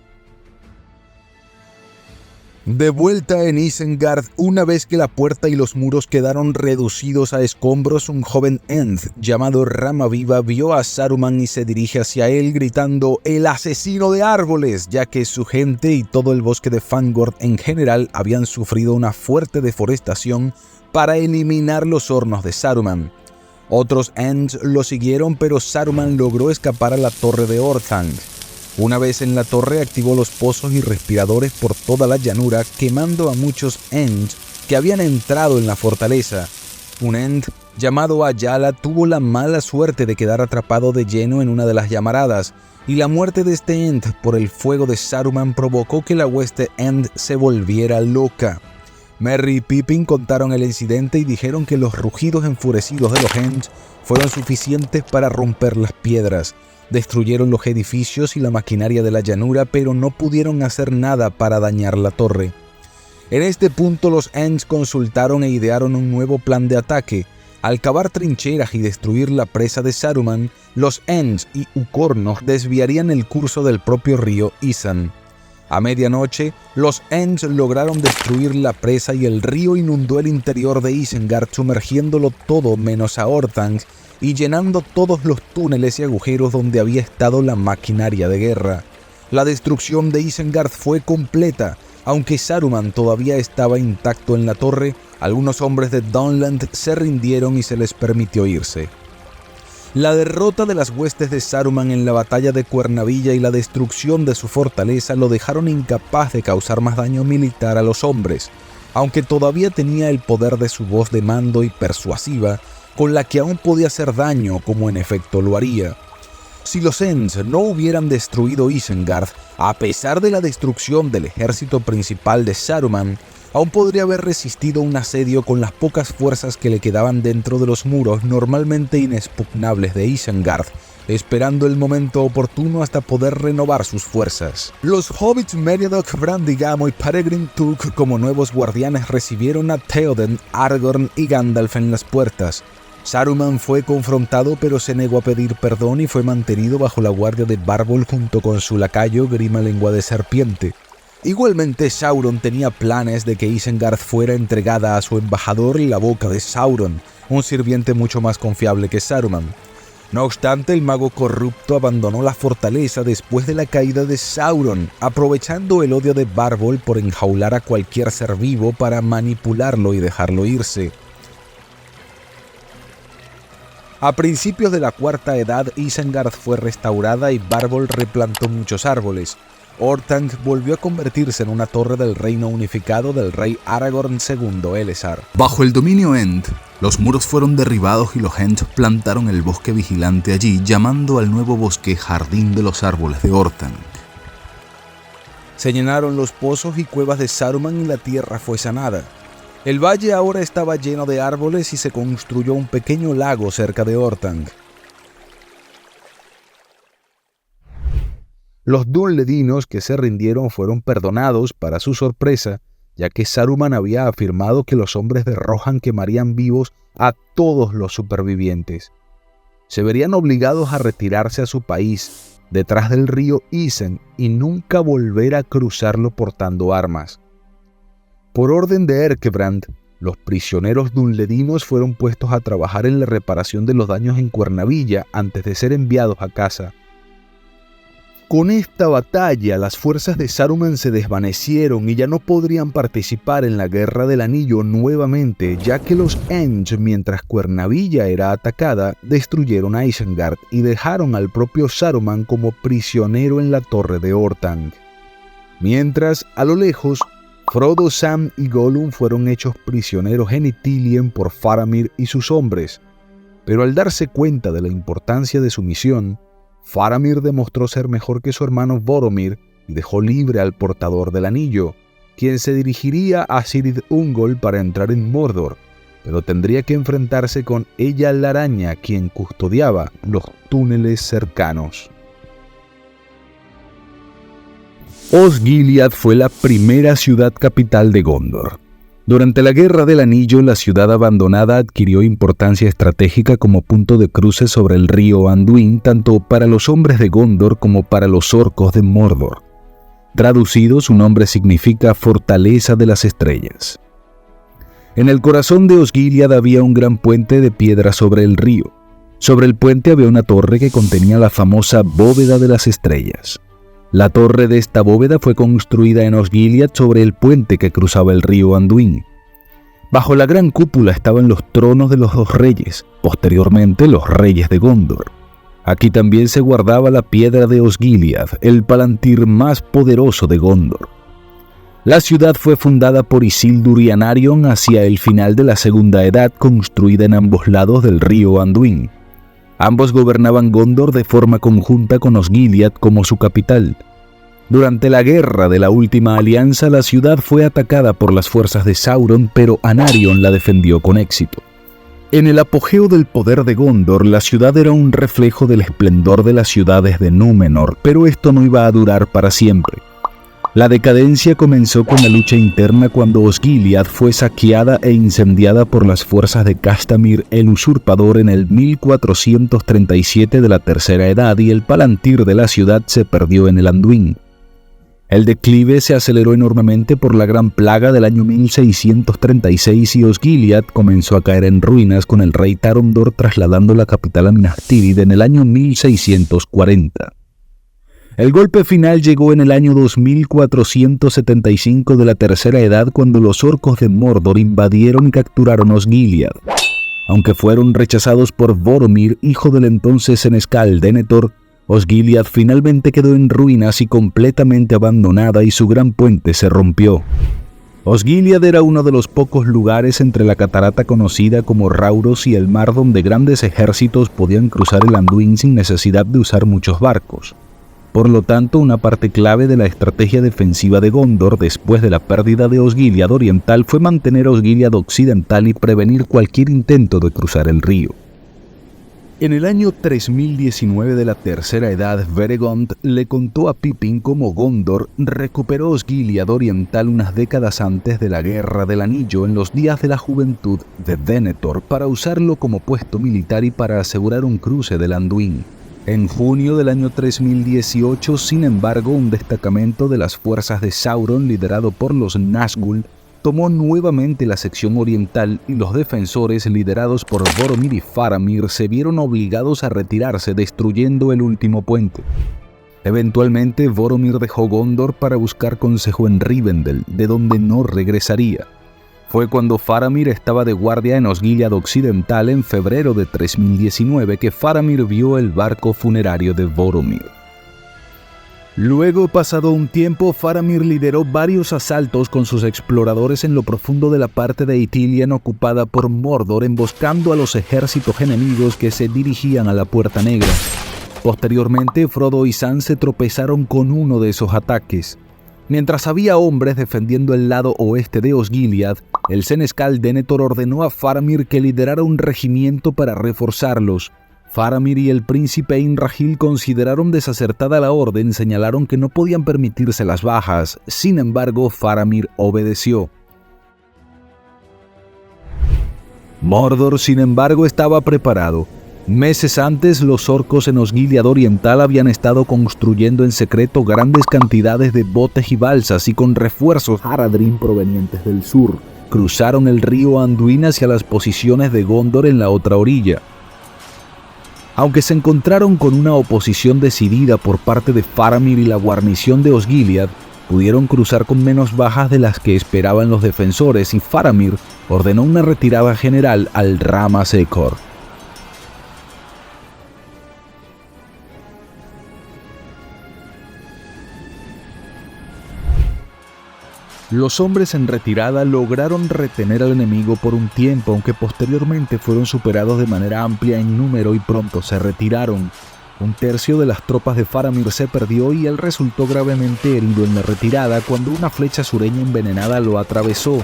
De vuelta en Isengard, una vez que la puerta y los muros quedaron reducidos a escombros, un joven Ent llamado Ramaviva vio a Saruman y se dirige hacia él gritando «¡El asesino de árboles!», ya que su gente y todo el bosque de Fangorn en general habían sufrido una fuerte deforestación para eliminar los hornos de Saruman. Otros Ents lo siguieron, pero Saruman logró escapar a la torre de Orthanc. Una vez en la torre activó los pozos y respiradores por toda la llanura, quemando a muchos Ents que habían entrado en la fortaleza. Un Ent llamado Ayala tuvo la mala suerte de quedar atrapado de lleno en una de las llamaradas, y la muerte de este Ent por el fuego de Saruman provocó que la hueste Ent se volviera loca. Merry y Pippin contaron el incidente y dijeron que los rugidos enfurecidos de los Ents fueron suficientes para romper las piedras. Destruyeron los edificios y la maquinaria de la llanura, pero no pudieron hacer nada para dañar la torre. En este punto los Ents consultaron e idearon un nuevo plan de ataque. Al cavar trincheras y destruir la presa de Saruman, los Ents y Ucornos desviarían el curso del propio río Isan. A medianoche, los Ents lograron destruir la presa y el río inundó el interior de Isengard, sumergiéndolo todo menos a Orthanc y llenando todos los túneles y agujeros donde había estado la maquinaria de guerra. La destrucción de Isengard fue completa. Aunque Saruman todavía estaba intacto en la torre, algunos hombres de Dunland se rindieron y se les permitió irse. La derrota de las huestes de Saruman en la batalla de Cuernavilla y la destrucción de su fortaleza lo dejaron incapaz de causar más daño militar a los hombres, aunque todavía tenía el poder de su voz de mando y persuasiva, con la que aún podía hacer daño, como en efecto lo haría. Si los Ents no hubieran destruido Isengard, a pesar de la destrucción del ejército principal de Saruman, aún podría haber resistido un asedio con las pocas fuerzas que le quedaban dentro de los muros normalmente inexpugnables de Isengard, esperando el momento oportuno hasta poder renovar sus fuerzas. Los hobbits Meriadoc, Brandigamo y Peregrine Took como nuevos guardianes recibieron a Theoden, Aragorn y Gandalf en las puertas. Saruman fue confrontado pero se negó a pedir perdón y fue mantenido bajo la guardia de Bárbol junto con su lacayo Grima Lengua de Serpiente. Igualmente, Sauron tenía planes de que Isengard fuera entregada a su embajador la Boca de Sauron, un sirviente mucho más confiable que Saruman. No obstante, el mago corrupto abandonó la fortaleza después de la caída de Sauron, aprovechando el odio de Bárbol por enjaular a cualquier ser vivo para manipularlo y dejarlo irse. A principios de la Cuarta Edad, Isengard fue restaurada y Bárbol replantó muchos árboles. Orthanc volvió a convertirse en una torre del reino unificado del rey Aragorn II Elessar. Bajo el dominio Ent, los muros fueron derribados y los Ent plantaron el bosque vigilante allí, llamando al nuevo bosque Jardín de los Árboles de Orthanc. Se llenaron los pozos y cuevas de Saruman y la tierra fue sanada. El valle ahora estaba lleno de árboles y se construyó un pequeño lago cerca de Orthanc. Los Dunledinos que se rindieron fueron perdonados para su sorpresa, ya que Saruman había afirmado que los hombres de Rohan quemarían vivos a todos los supervivientes. Se verían obligados a retirarse a su país, detrás del río Isen, y nunca volver a cruzarlo portando armas. Por orden de Erkebrand, los prisioneros dunledinos fueron puestos a trabajar en la reparación de los daños en Cuernavilla antes de ser enviados a casa. Con esta batalla, las fuerzas de Saruman se desvanecieron y ya no podrían participar en la Guerra del Anillo nuevamente, ya que los Ents, mientras Cuernavilla era atacada, destruyeron a Isengard y dejaron al propio Saruman como prisionero en la Torre de Orthanc. Mientras, a lo lejos, Frodo, Sam y Gollum fueron hechos prisioneros en Ithilien por Faramir y sus hombres, pero al darse cuenta de la importancia de su misión, Faramir demostró ser mejor que su hermano Boromir y dejó libre al portador del anillo, quien se dirigiría a Cirith Ungol para entrar en Mordor, pero tendría que enfrentarse con Eyal la Araña, quien custodiaba los túneles cercanos. Osgiliath fue la primera ciudad capital de Gondor. Durante la Guerra del Anillo, la ciudad abandonada adquirió importancia estratégica como punto de cruce sobre el río Anduin, tanto para los hombres de Gondor como para los orcos de Mordor. Traducido, su nombre significa Fortaleza de las Estrellas. En el corazón de Osgiliath había un gran puente de piedra sobre el río. Sobre el puente había una torre que contenía la famosa Bóveda de las Estrellas. La torre de esta bóveda fue construida en Osgiliath sobre el puente que cruzaba el río Anduin. Bajo la gran cúpula estaban los tronos de los dos reyes, posteriormente los reyes de Gondor. Aquí también se guardaba la piedra de Osgiliath, el palantir más poderoso de Gondor. La ciudad fue fundada por Isildur y Anarion hacia el final de la Segunda Edad, construida en ambos lados del río Anduin. Ambos gobernaban Gondor de forma conjunta con Osgiliath como su capital. Durante la Guerra de la Última Alianza, la ciudad fue atacada por las fuerzas de Sauron, pero Anarion la defendió con éxito. En el apogeo del poder de Gondor, la ciudad era un reflejo del esplendor de las ciudades de Númenor, pero esto no iba a durar para siempre. La decadencia comenzó con la lucha interna cuando Osgiliath fue saqueada e incendiada por las fuerzas de Castamir el Usurpador en el 1437 de la Tercera Edad y el palantir de la ciudad se perdió en el Anduin. El declive se aceleró enormemente por la gran plaga del año 1636 y Osgiliath comenzó a caer en ruinas con el rey Tarondor trasladando la capital a Minas Tirith en el año 1640. El golpe final llegó en el año 2475 de la Tercera Edad cuando los orcos de Mordor invadieron y capturaron Osgiliath. Aunque fueron rechazados por Boromir, hijo del entonces senescal Denethor, Osgiliath finalmente quedó en ruinas y completamente abandonada y su gran puente se rompió. Osgiliath era uno de los pocos lugares entre la catarata conocida como Rauros y el mar donde grandes ejércitos podían cruzar el Anduin sin necesidad de usar muchos barcos. Por lo tanto, una parte clave de la estrategia defensiva de Gondor después de la pérdida de Osgiliath Oriental fue mantener Osgiliath Occidental y prevenir cualquier intento de cruzar el río. En el año 3019 de la Tercera Edad, Beregond le contó a Pippin cómo Gondor recuperó Osgiliath Oriental unas décadas antes de la Guerra del Anillo en los días de la juventud de Denethor para usarlo como puesto militar y para asegurar un cruce del Anduin. En junio del año 3018, sin embargo, un destacamento de las fuerzas de Sauron liderado por los Nazgûl tomó nuevamente la sección oriental y los defensores liderados por Boromir y Faramir se vieron obligados a retirarse destruyendo el último puente. Eventualmente Boromir dejó Gondor para buscar consejo en Rivendell, de donde no regresaría. Fue cuando Faramir estaba de guardia en Osgiliath Occidental en febrero de 3019 que Faramir vio el barco funerario de Boromir. Luego, pasado un tiempo, Faramir lideró varios asaltos con sus exploradores en lo profundo de la parte de Ithilien ocupada por Mordor, emboscando a los ejércitos enemigos que se dirigían a la Puerta Negra. Posteriormente, Frodo y Sam se tropezaron con uno de esos ataques. Mientras había hombres defendiendo el lado oeste de Osgiliath, el senescal Denethor ordenó a Faramir que liderara un regimiento para reforzarlos. Faramir y el príncipe Imrahil consideraron desacertada la orden, señalaron que no podían permitirse las bajas. Sin embargo, Faramir obedeció. Mordor, sin embargo, estaba preparado. Meses antes, los orcos en Osgiliath Oriental habían estado construyendo en secreto grandes cantidades de botes y balsas y con refuerzos Haradrim provenientes del sur. Cruzaron el río Anduin hacia las posiciones de Gondor en la otra orilla. Aunque se encontraron con una oposición decidida por parte de Faramir y la guarnición de Osgiliath, pudieron cruzar con menos bajas de las que esperaban los defensores y Faramir ordenó una retirada general al Rama Secor. Los hombres en retirada lograron retener al enemigo por un tiempo, aunque posteriormente fueron superados de manera amplia en número y pronto se retiraron. Un tercio de las tropas de Faramir se perdió y él resultó gravemente herido en la retirada cuando una flecha sureña envenenada lo atravesó.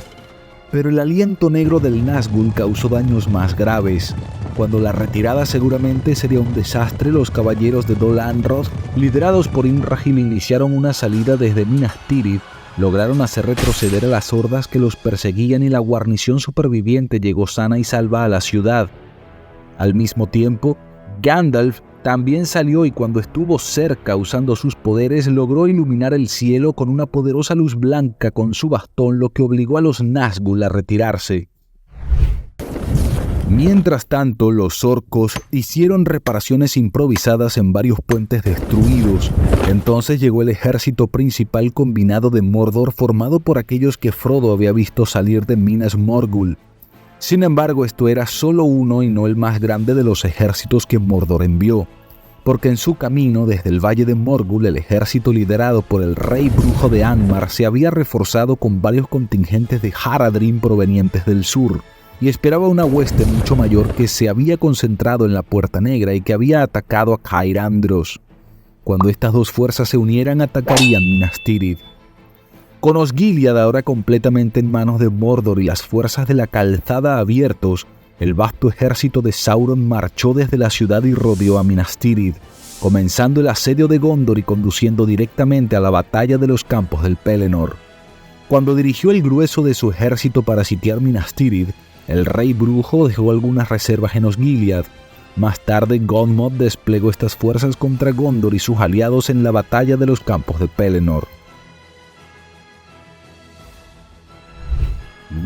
Pero el aliento negro del Nazgûl causó daños más graves. Cuando la retirada seguramente sería un desastre, los caballeros de Dol Amroth, liderados por Imrahil, iniciaron una salida desde Minas Tirith. Lograron hacer retroceder a las hordas que los perseguían y la guarnición superviviente llegó sana y salva a la ciudad. Al mismo tiempo, Gandalf también salió y cuando estuvo cerca usando sus poderes logró iluminar el cielo con una poderosa luz blanca con su bastón, lo que obligó a los Nazgûl a retirarse. Mientras tanto, los orcos hicieron reparaciones improvisadas en varios puentes destruidos. Entonces llegó el ejército principal combinado de Mordor formado por aquellos que Frodo había visto salir de Minas Morgul. Sin embargo, esto era solo uno y no el más grande de los ejércitos que Mordor envió, porque en su camino desde el Valle de Morgul el ejército liderado por el rey brujo de Angmar se había reforzado con varios contingentes de Haradrim provenientes del sur, y esperaba una hueste mucho mayor que se había concentrado en la Puerta Negra y que había atacado a Cair Andros. Cuando estas dos fuerzas se unieran, atacarían Minas Tirith. Con Osgiliath ahora completamente en manos de Mordor y las fuerzas de la Calzada abiertos, el vasto ejército de Sauron marchó desde la ciudad y rodeó a Minas Tirith, comenzando el asedio de Gondor y conduciendo directamente a la batalla de los campos del Pelennor. Cuando dirigió el grueso de su ejército para sitiar Minas Tirith, el rey brujo dejó algunas reservas en Osgiliath. Más tarde, Godmod desplegó estas fuerzas contra Gondor y sus aliados en la batalla de los campos de Pelennor.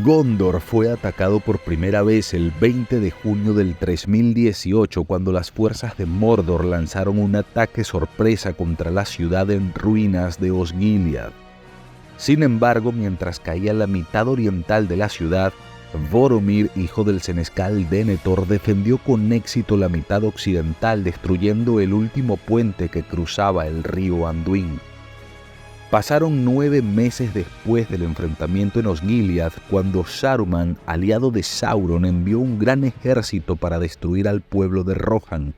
Gondor fue atacado por primera vez el 20 de junio del 3018 cuando las fuerzas de Mordor lanzaron un ataque sorpresa contra la ciudad en ruinas de Osgiliath. Sin embargo, mientras caía la mitad oriental de la ciudad, Boromir, hijo del senescal Denethor, defendió con éxito la mitad occidental, destruyendo el último puente que cruzaba el río Anduin. Pasaron 9 meses después del enfrentamiento en Osgiliath, cuando Saruman, aliado de Sauron, envió un gran ejército para destruir al pueblo de Rohan.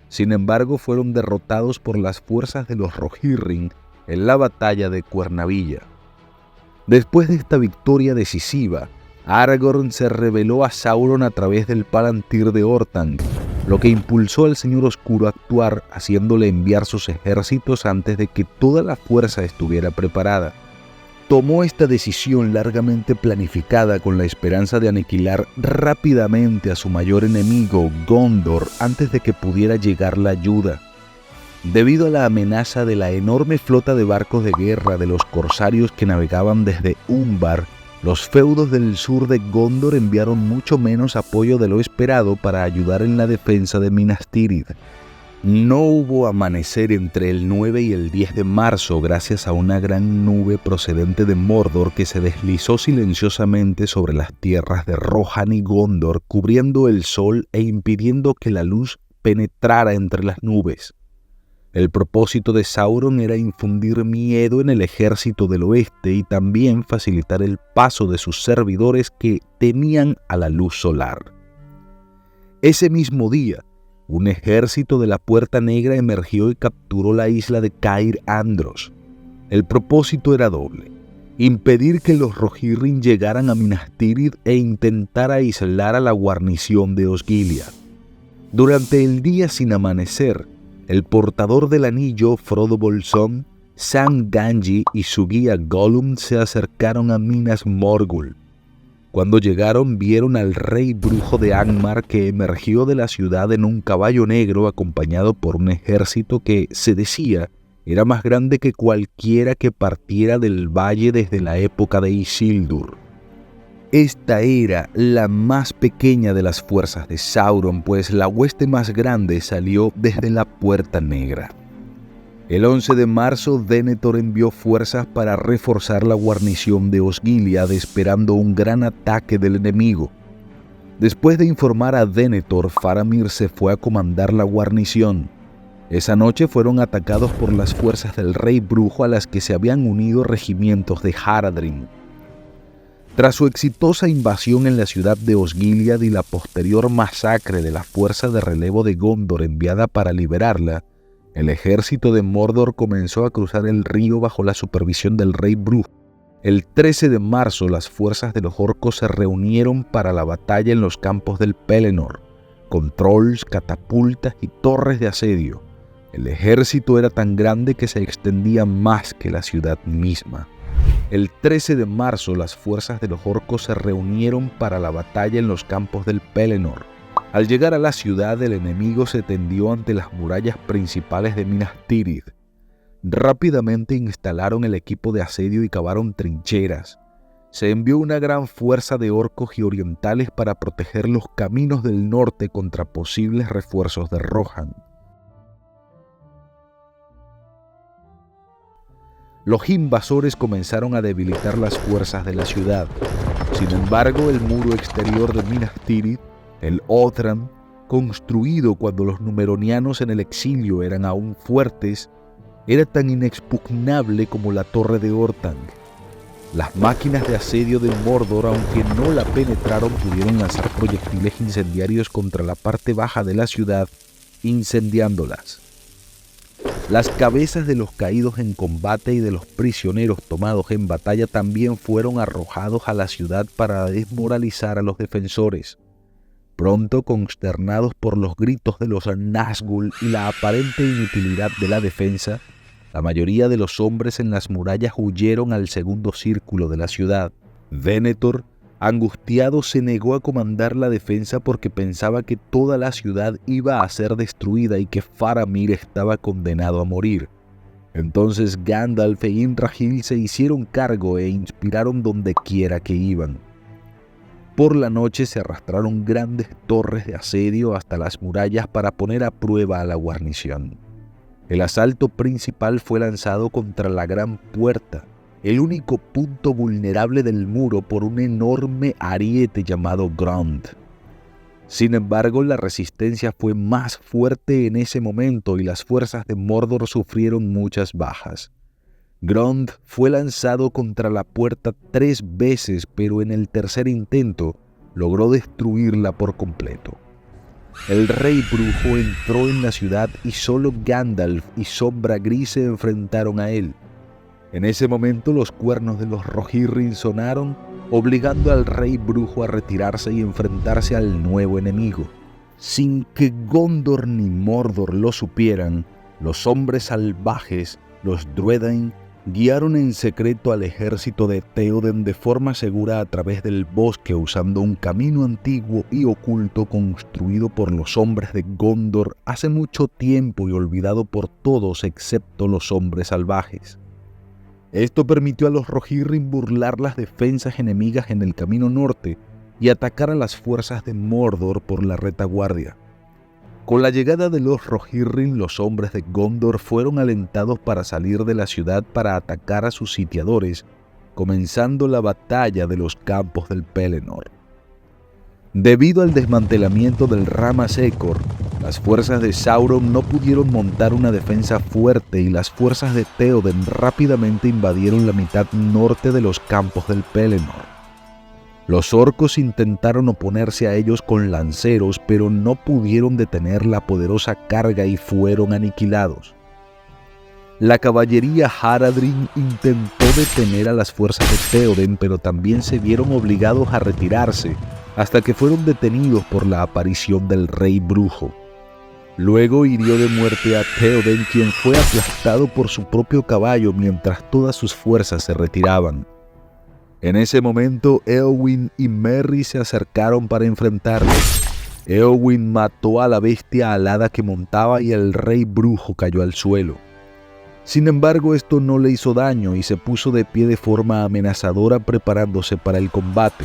Sin embargo, fueron derrotados por las fuerzas de los Rohirrim en la batalla de Cuernavilla. Después de esta victoria decisiva, Aragorn se rebeló a Sauron a través del Palantir de Orthanc. lo que impulsó al Señor Oscuro a actuar, haciéndole enviar sus ejércitos antes de que toda la fuerza estuviera preparada. Tomó esta decisión largamente planificada con la esperanza de aniquilar rápidamente a su mayor enemigo, Gondor, antes de que pudiera llegar la ayuda. Debido a la amenaza de la enorme flota de barcos de guerra de los corsarios que navegaban desde Umbar, los feudos del sur de Gondor enviaron mucho menos apoyo de lo esperado para ayudar en la defensa de Minas Tirith. No hubo amanecer entre el 9 y el 10 de marzo gracias a una gran nube procedente de Mordor que se deslizó silenciosamente sobre las tierras de Rohan y Gondor, cubriendo el sol e impidiendo que la luz penetrara entre las nubes. El propósito de Sauron era infundir miedo en el ejército del oeste y también facilitar el paso de sus servidores que temían a la luz solar. Ese mismo día, un ejército de la Puerta Negra emergió y capturó la isla de Cair Andros. El propósito era doble: impedir que los Rohirrim llegaran a Minas Tirith e intentar aislar a la guarnición de Osgiliath. Durante el día sin amanecer, el portador del anillo, Frodo Bolsón, Sam Gamgee y su guía Gollum se acercaron a Minas Morgul. Cuando llegaron, vieron al rey brujo de Angmar que emergió de la ciudad en un caballo negro acompañado por un ejército que, se decía, era más grande que cualquiera que partiera del valle desde la época de Isildur. Esta era la más pequeña de las fuerzas de Sauron, pues la hueste más grande salió desde la Puerta Negra. El 11 de marzo, Denethor envió fuerzas para reforzar la guarnición de Osgiliath, esperando un gran ataque del enemigo. Después de informar a Denethor, Faramir se fue a comandar la guarnición. Esa noche fueron atacados por las fuerzas del rey brujo a las que se habían unido regimientos de Haradrim. Tras su exitosa invasión en la ciudad de Osgiliath y la posterior masacre de la fuerza de relevo de Gondor enviada para liberarla, el ejército de Mordor comenzó a cruzar el río bajo la supervisión del rey brujo. El 13 de marzo, las fuerzas de los orcos se reunieron para la batalla en los campos del Pelennor, con trolls, catapultas y torres de asedio. El ejército era tan grande que se extendía más que la ciudad misma. El 13 de marzo, las fuerzas de los orcos se reunieron para la batalla en los campos del Pelennor. Al llegar a la ciudad, el enemigo se tendió ante las murallas principales de Minas Tirith. Rápidamente instalaron el equipo de asedio y cavaron trincheras. Se envió una gran fuerza de orcos y orientales para proteger los caminos del norte contra posibles refuerzos de Rohan. Los invasores comenzaron a debilitar las fuerzas de la ciudad. Sin embargo, el muro exterior de Minas Tirith, el Othram, construido cuando los Númenóreanos en el exilio eran aún fuertes, era tan inexpugnable como la torre de Orthanc. Las máquinas de asedio de Mordor, aunque no la penetraron, pudieron lanzar proyectiles incendiarios contra la parte baja de la ciudad, incendiándolas. Las cabezas de los caídos en combate y de los prisioneros tomados en batalla también fueron arrojados a la ciudad para desmoralizar a los defensores. Pronto, consternados por los gritos de los Nazgûl y la aparente inutilidad de la defensa, la mayoría de los hombres en las murallas huyeron al segundo círculo de la ciudad. Denethor, angustiado, se negó a comandar la defensa porque pensaba que toda la ciudad iba a ser destruida y que Faramir estaba condenado a morir. Entonces Gandalf e Imrahil se hicieron cargo e inspiraron donde quiera que iban. Por la noche se arrastraron grandes torres de asedio hasta las murallas para poner a prueba a la guarnición. El asalto principal fue lanzado contra la gran puerta, el único punto vulnerable del muro por un enorme ariete llamado Grond. Sin embargo, la resistencia fue más fuerte en ese momento y las fuerzas de Mordor sufrieron muchas bajas. Grond fue lanzado contra la puerta 3 veces, pero en el tercer intento logró destruirla por completo. El rey brujo entró en la ciudad y solo Gandalf y Sombra Gris se enfrentaron a él. En ese momento los cuernos de los Rohirrim sonaron, obligando al rey brujo a retirarse y enfrentarse al nuevo enemigo. Sin que Gondor ni Mordor lo supieran, los hombres salvajes, los Dúnedain, guiaron en secreto al ejército de Théoden de forma segura a través del bosque usando un camino antiguo y oculto construido por los hombres de Gondor hace mucho tiempo y olvidado por todos excepto los hombres salvajes. Esto permitió a los Rohirrim burlar las defensas enemigas en el camino norte y atacar a las fuerzas de Mordor por la retaguardia. Con la llegada de los Rohirrim, los hombres de Gondor fueron alentados para salir de la ciudad para atacar a sus sitiadores, comenzando la batalla de los campos del Pelennor. Debido al desmantelamiento del Rama Secor, las fuerzas de Sauron no pudieron montar una defensa fuerte y las fuerzas de Théoden rápidamente invadieron la mitad norte de los campos del Pelennor. Los orcos intentaron oponerse a ellos con lanceros, pero no pudieron detener la poderosa carga y fueron aniquilados. La caballería Haradrim intentó detener a las fuerzas de Théoden, pero también se vieron obligados a retirarse, hasta que fueron detenidos por la aparición del Rey Brujo. Luego hirió de muerte a Théoden, quien fue aplastado por su propio caballo mientras todas sus fuerzas se retiraban. En ese momento, Éowyn y Merry se acercaron para enfrentarlo. Éowyn mató a la bestia alada que montaba y el Rey Brujo cayó al suelo. Sin embargo, esto no le hizo daño y se puso de pie de forma amenazadora preparándose para el combate.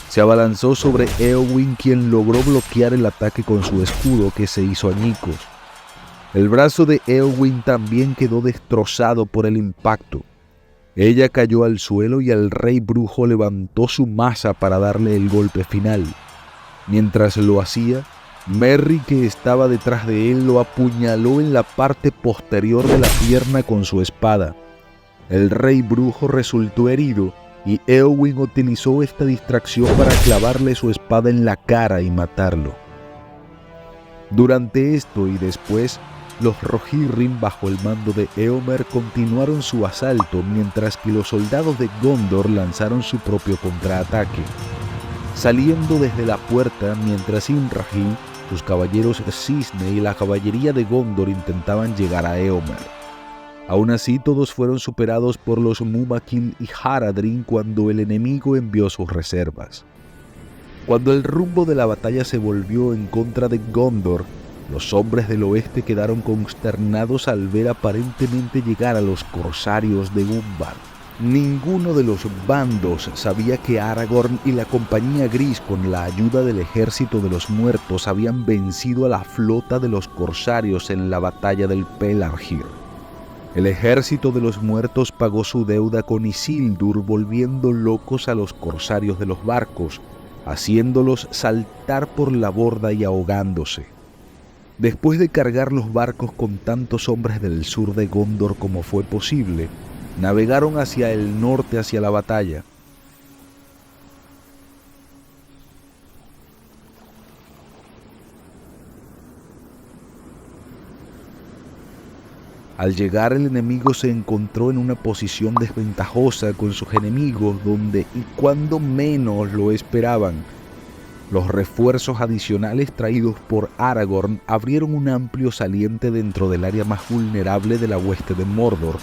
Se abalanzó sobre Éowyn, quien logró bloquear el ataque con su escudo que se hizo añicos. El brazo de Éowyn también quedó destrozado por el impacto. Ella cayó al suelo y el Rey Brujo levantó su maza para darle el golpe final. Mientras lo hacía, Merry, que estaba detrás de él, lo apuñaló en la parte posterior de la pierna con su espada. El Rey Brujo resultó herido y Éowyn utilizó esta distracción para clavarle su espada en la cara y matarlo. Durante esto y después, los Rohirrim bajo el mando de Éomer continuaron su asalto mientras que los soldados de Gondor lanzaron su propio contraataque. Saliendo desde la puerta mientras Imrahil, sus caballeros Cisne y la caballería de Gondor intentaban llegar a Éomer. Aún así, todos fueron superados por los Mumakin y Haradrim cuando el enemigo envió sus reservas. Cuando el rumbo de la batalla se volvió en contra de Gondor, los hombres del oeste quedaron consternados al ver aparentemente llegar a los corsarios de Umbar. Ninguno de los bandos sabía que Aragorn y la Compañía Gris, con la ayuda del Ejército de los Muertos, habían vencido a la flota de los corsarios en la batalla del Pelargir. El Ejército de los Muertos pagó su deuda con Isildur, volviendo locos a los corsarios de los barcos, haciéndolos saltar por la borda y ahogándose. Después de cargar los barcos con tantos hombres del sur de Gondor como fue posible, navegaron hacia el norte hacia la batalla. Al llegar, el enemigo se encontró en una posición desventajosa con sus enemigos donde y cuando menos lo esperaban. Los refuerzos adicionales traídos por Aragorn abrieron un amplio saliente dentro del área más vulnerable de la hueste de Mordor,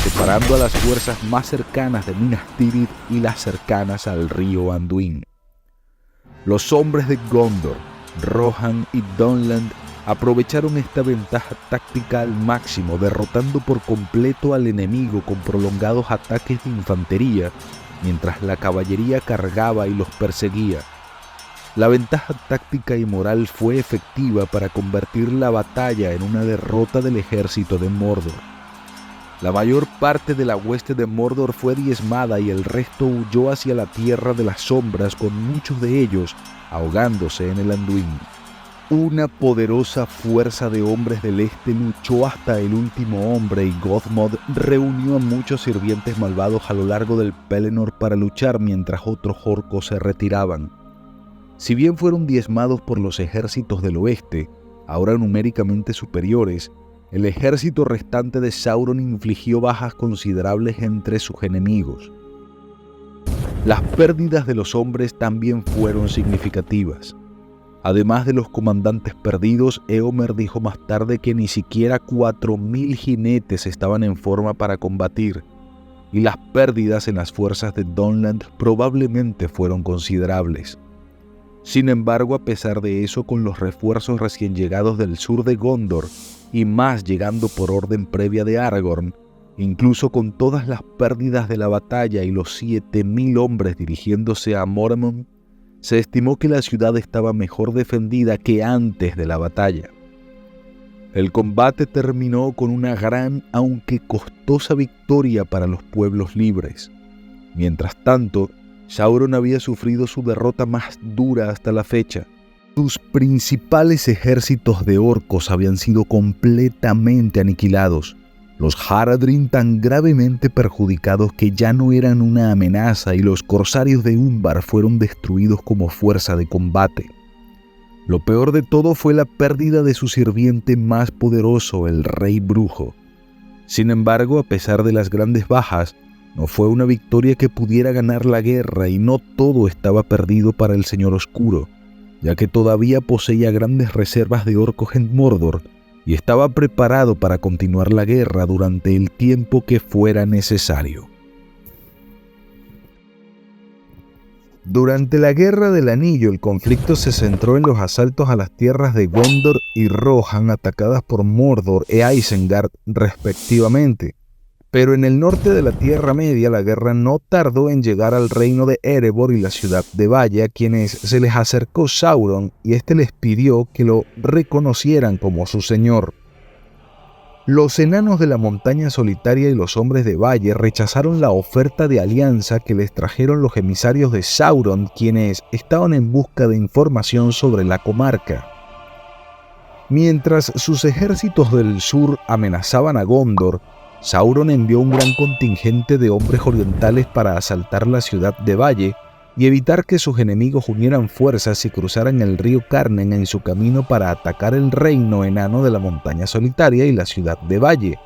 separando a las fuerzas más cercanas de Minas Tirith y las cercanas al río Anduin. Los hombres de Gondor, Rohan y Dunland aprovecharon esta ventaja táctica al máximo, derrotando por completo al enemigo con prolongados ataques de infantería, mientras la caballería cargaba y los perseguía. La ventaja táctica y moral fue efectiva para convertir la batalla en una derrota del ejército de Mordor. La mayor parte de la hueste de Mordor fue diezmada y el resto huyó hacia la Tierra de las Sombras, con muchos de ellos ahogándose en el Anduin. Una poderosa fuerza de hombres del este luchó hasta el último hombre y Gothmog reunió a muchos sirvientes malvados a lo largo del Pelennor para luchar mientras otros orcos se retiraban. Si bien fueron diezmados por los ejércitos del oeste, ahora numéricamente superiores, el ejército restante de Sauron infligió bajas considerables entre sus enemigos. Las pérdidas de los hombres también fueron significativas. Además de los comandantes perdidos, Éomer dijo más tarde que ni siquiera 4.000 jinetes estaban en forma para combatir, y las pérdidas en las fuerzas de Dunland probablemente fueron considerables. Sin embargo, a pesar de eso, con los refuerzos recién llegados del sur de Gondor, y más llegando por orden previa de Aragorn, incluso con todas las pérdidas de la batalla y los 7.000 hombres dirigiéndose a Mormont, se estimó que la ciudad estaba mejor defendida que antes de la batalla. El combate terminó con una gran, aunque costosa victoria para los pueblos libres. Mientras tanto, Sauron había sufrido su derrota más dura hasta la fecha. Sus principales ejércitos de orcos habían sido completamente aniquilados. Los Haradrim tan gravemente perjudicados que ya no eran una amenaza, y los corsarios de Umbar fueron destruidos como fuerza de combate. Lo peor de todo fue la pérdida de su sirviente más poderoso, el Rey Brujo. Sin embargo, a pesar de las grandes bajas, no fue una victoria que pudiera ganar la guerra, y no todo estaba perdido para el Señor Oscuro, ya que todavía poseía grandes reservas de orcos en Mordor, y estaba preparado para continuar la guerra durante el tiempo que fuera necesario. Durante la Guerra del Anillo, el conflicto se centró en los asaltos a las tierras de Gondor y Rohan, atacadas por Mordor e Isengard respectivamente. Pero en el norte de la Tierra Media, la guerra no tardó en llegar al reino de Erebor y la ciudad de Valle, a quienes se les acercó Sauron, y éste les pidió que lo reconocieran como su señor. Los enanos de la montaña solitaria y los hombres de Valle rechazaron la oferta de alianza que les trajeron los emisarios de Sauron, quienes estaban en busca de información sobre la comarca. Mientras sus ejércitos del sur amenazaban a Gondor, Sauron envió un gran contingente de hombres orientales para asaltar la ciudad de Valle y evitar que sus enemigos unieran fuerzas y cruzaran el río Carnen en su camino para atacar el reino enano de la montaña solitaria y la ciudad de Valle,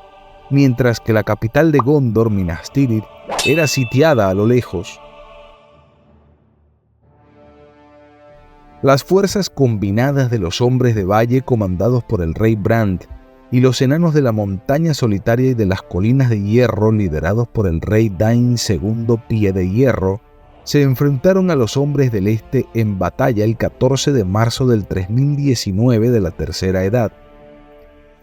mientras que la capital de Gondor, Minas Tirith, era sitiada a lo lejos. Las fuerzas combinadas de los hombres de Valle, comandados por el rey Brand, y los enanos de la montaña solitaria y de las colinas de hierro, liderados por el rey Dain II Pie de Hierro, se enfrentaron a los hombres del este en batalla el 14 de marzo del 3019 de la Tercera Edad.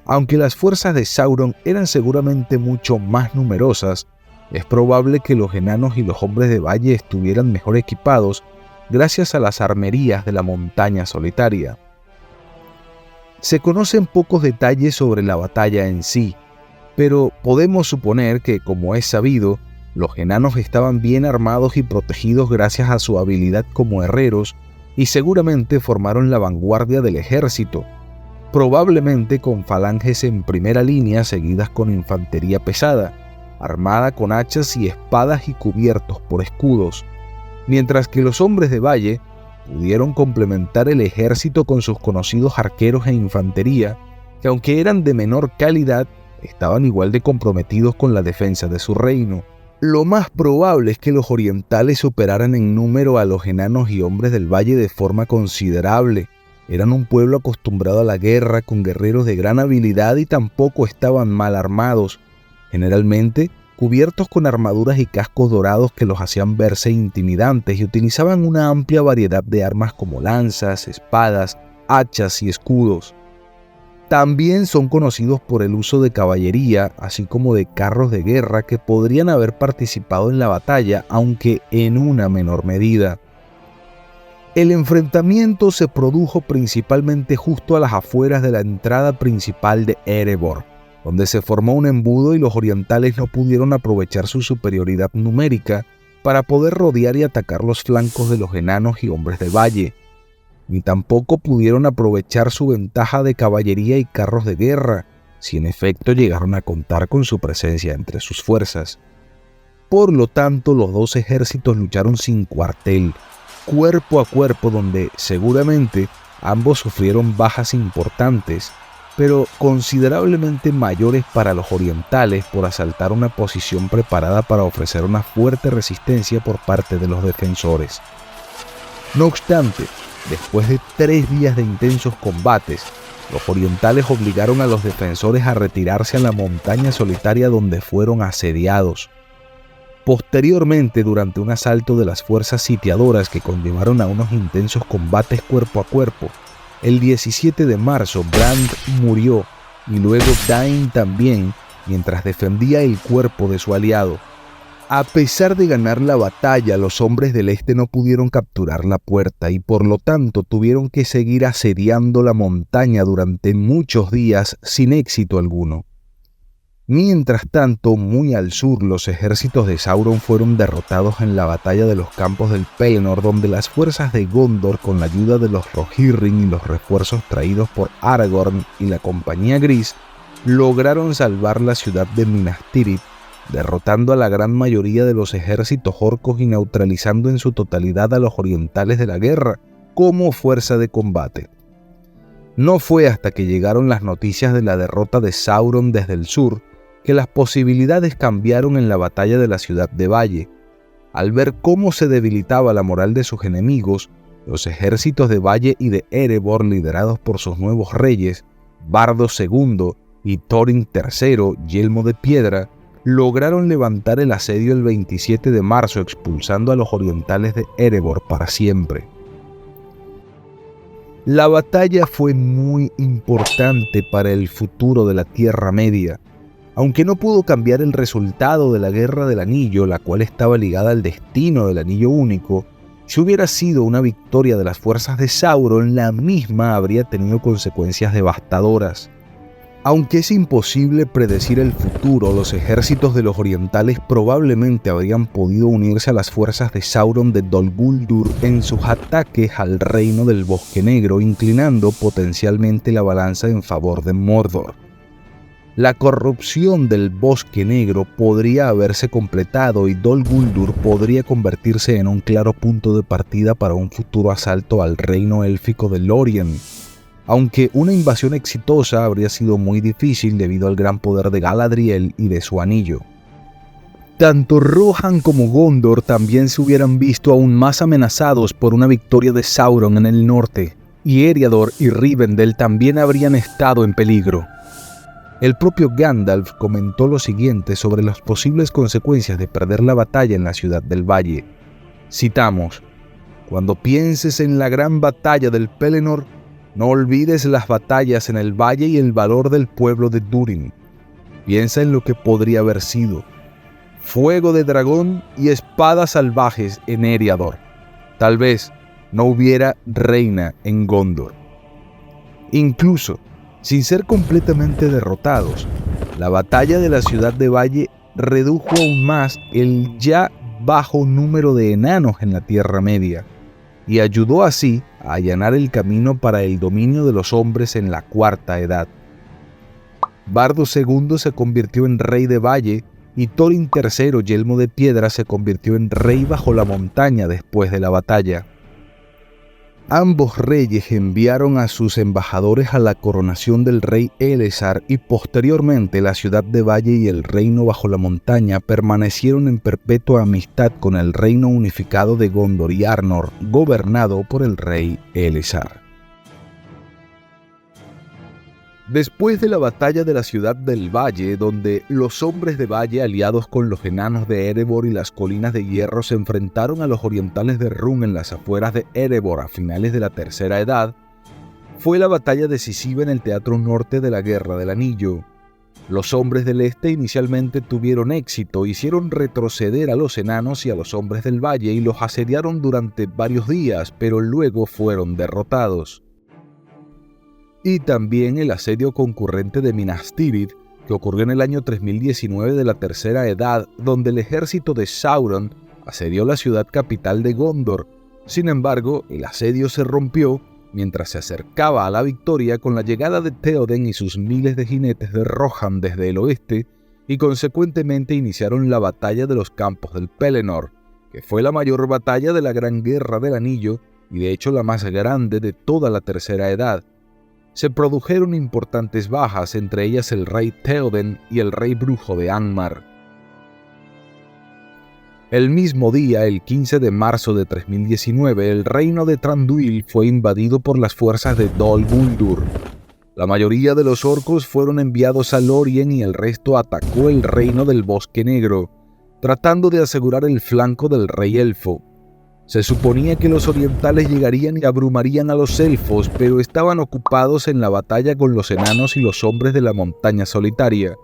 Aunque las fuerzas de Sauron eran seguramente mucho más numerosas, es probable que los enanos y los hombres de Valle estuvieran mejor equipados gracias a las armerías de la montaña solitaria. Se conocen pocos detalles sobre la batalla en sí, pero podemos suponer que, como es sabido, los enanos estaban bien armados y protegidos gracias a su habilidad como herreros, y seguramente formaron la vanguardia del ejército, probablemente con falanges en primera línea seguidas con infantería pesada, armada con hachas y espadas y cubiertos por escudos, mientras que los hombres de Valle pudieron complementar el ejército con sus conocidos arqueros e infantería, que aunque eran de menor calidad, estaban igual de comprometidos con la defensa de su reino. Lo más probable es que los orientales superaran en número a los enanos y hombres del Valle de forma considerable. Eran un pueblo acostumbrado a la guerra, con guerreros de gran habilidad, y tampoco estaban mal armados, generalmente cubiertos con armaduras y cascos dorados que los hacían verse intimidantes, y utilizaban una amplia variedad de armas como lanzas, espadas, hachas y escudos. También son conocidos por el uso de caballería, así como de carros de guerra que podrían haber participado en la batalla, aunque en una menor medida. El enfrentamiento se produjo principalmente justo a las afueras de la entrada principal de Erebor, donde se formó un embudo y los orientales no pudieron aprovechar su superioridad numérica para poder rodear y atacar los flancos de los enanos y hombres de Valle, ni tampoco pudieron aprovechar su ventaja de caballería y carros de guerra, si en efecto llegaron a contar con su presencia entre sus fuerzas. Por lo tanto, los dos ejércitos lucharon sin cuartel, cuerpo a cuerpo, donde seguramente ambos sufrieron bajas importantes, pero considerablemente mayores para los orientales por asaltar una posición preparada para ofrecer una fuerte resistencia por parte de los defensores. No obstante, Después de 3 días de intensos combates, los orientales obligaron a los defensores a retirarse a la montaña solitaria donde fueron asediados. Posteriormente, durante un asalto de las fuerzas sitiadoras que conllevaron a unos intensos combates cuerpo a cuerpo, el 17 de marzo Brand murió y luego Dain también, mientras defendía el cuerpo de su aliado. A pesar de ganar la batalla, los hombres del este no pudieron capturar la puerta y por lo tanto tuvieron que seguir asediando la montaña durante muchos días sin éxito alguno. Mientras tanto, muy al sur, los ejércitos de Sauron fueron derrotados en la batalla de los campos del Pelennor, donde las fuerzas de Gondor, con la ayuda de los Rohirrim y los refuerzos traídos por Aragorn y la Compañía Gris, lograron salvar la ciudad de Minas Tirith, derrotando a la gran mayoría de los ejércitos orcos y neutralizando en su totalidad a los orientales de la guerra como fuerza de combate. No fue hasta que llegaron las noticias de la derrota de Sauron desde el sur que las posibilidades cambiaron en la batalla de la ciudad de Valle. Al ver cómo se debilitaba la moral de sus enemigos, los ejércitos de Valle y de Erebor, liderados por sus nuevos reyes, Bardo II y Thorin III, Yelmo de Piedra, lograron levantar el asedio el 27 de marzo, expulsando a los orientales de Erebor para siempre. La batalla fue muy importante para el futuro de la Tierra Media. Aunque no pudo cambiar el resultado de la Guerra del Anillo, la cual estaba ligada al destino del Anillo Único, si hubiera sido una victoria de las fuerzas de Sauron, la misma habría tenido consecuencias devastadoras. Aunque es imposible predecir el futuro, los ejércitos de los orientales probablemente habrían podido unirse a las fuerzas de Sauron de Dol Guldur en sus ataques al reino del Bosque Negro, inclinando potencialmente la balanza en favor de Mordor. La corrupción del Bosque Negro podría haberse completado y Dol Guldur podría convertirse en un claro punto de partida para un futuro asalto al reino élfico de Lórien, aunque una invasión exitosa habría sido muy difícil debido al gran poder de Galadriel y de su anillo. Tanto Rohan como Gondor también se hubieran visto aún más amenazados por una victoria de Sauron en el norte, y Eriador y Rivendell también habrían estado en peligro. El propio Gandalf comentó lo siguiente sobre las posibles consecuencias de perder la batalla en la ciudad del Valle. Citamos: «Cuando pienses en la gran batalla del Pelennor, no olvides las batallas en el Valle y el valor del pueblo de Durin. Piensa en lo que podría haber sido. Fuego de dragón y espadas salvajes en Eriador. Tal vez no hubiera reina en Gondor». Incluso, sin ser completamente derrotados, la batalla de la ciudad de Valle redujo aún más el ya bajo número de enanos en la Tierra Media, y ayudó así a allanar el camino para el dominio de los hombres en la Cuarta Edad. Bardo II se convirtió en rey de Valle y Thorin III, Yelmo de Piedra, se convirtió en rey bajo la montaña después de la batalla. Ambos reyes enviaron a sus embajadores a la coronación del rey Elessar y posteriormente la ciudad de Valle y el reino bajo la montaña permanecieron en perpetua amistad con el reino unificado de Gondor y Arnor, gobernado por el rey Elessar. Después de la batalla de la ciudad del Valle, donde los hombres de Valle aliados con los enanos de Erebor y las colinas de hierro se enfrentaron a los orientales de Rhûn en las afueras de Erebor a finales de la Tercera Edad, fue la batalla decisiva en el teatro norte de la Guerra del Anillo. Los hombres del este inicialmente tuvieron éxito, hicieron retroceder a los enanos y a los hombres del Valle y los asediaron durante varios días, pero luego fueron derrotados. Y también el asedio concurrente de Minas Tirith, que ocurrió en el año 3019 de la Tercera Edad, donde el ejército de Sauron asedió la ciudad capital de Gondor. Sin embargo, el asedio se rompió mientras se acercaba a la victoria con la llegada de Théoden y sus miles de jinetes de Rohan desde el oeste, y consecuentemente iniciaron la batalla de los campos del Pelennor, que fue la mayor batalla de la Gran Guerra del Anillo y de hecho la más grande de toda la Tercera Edad. Se produjeron importantes bajas, entre ellas el rey Théoden y el rey brujo de Angmar. El mismo día, el 15 de marzo de 3019, el reino de Thranduil fue invadido por las fuerzas de Dol Guldur. La mayoría de los orcos fueron enviados a Lórien y el resto atacó el reino del Bosque Negro, tratando de asegurar el flanco del rey elfo. Se suponía que los orientales llegarían y abrumarían a los elfos, pero estaban ocupados en la batalla con los enanos y los hombres de la montaña solitaria.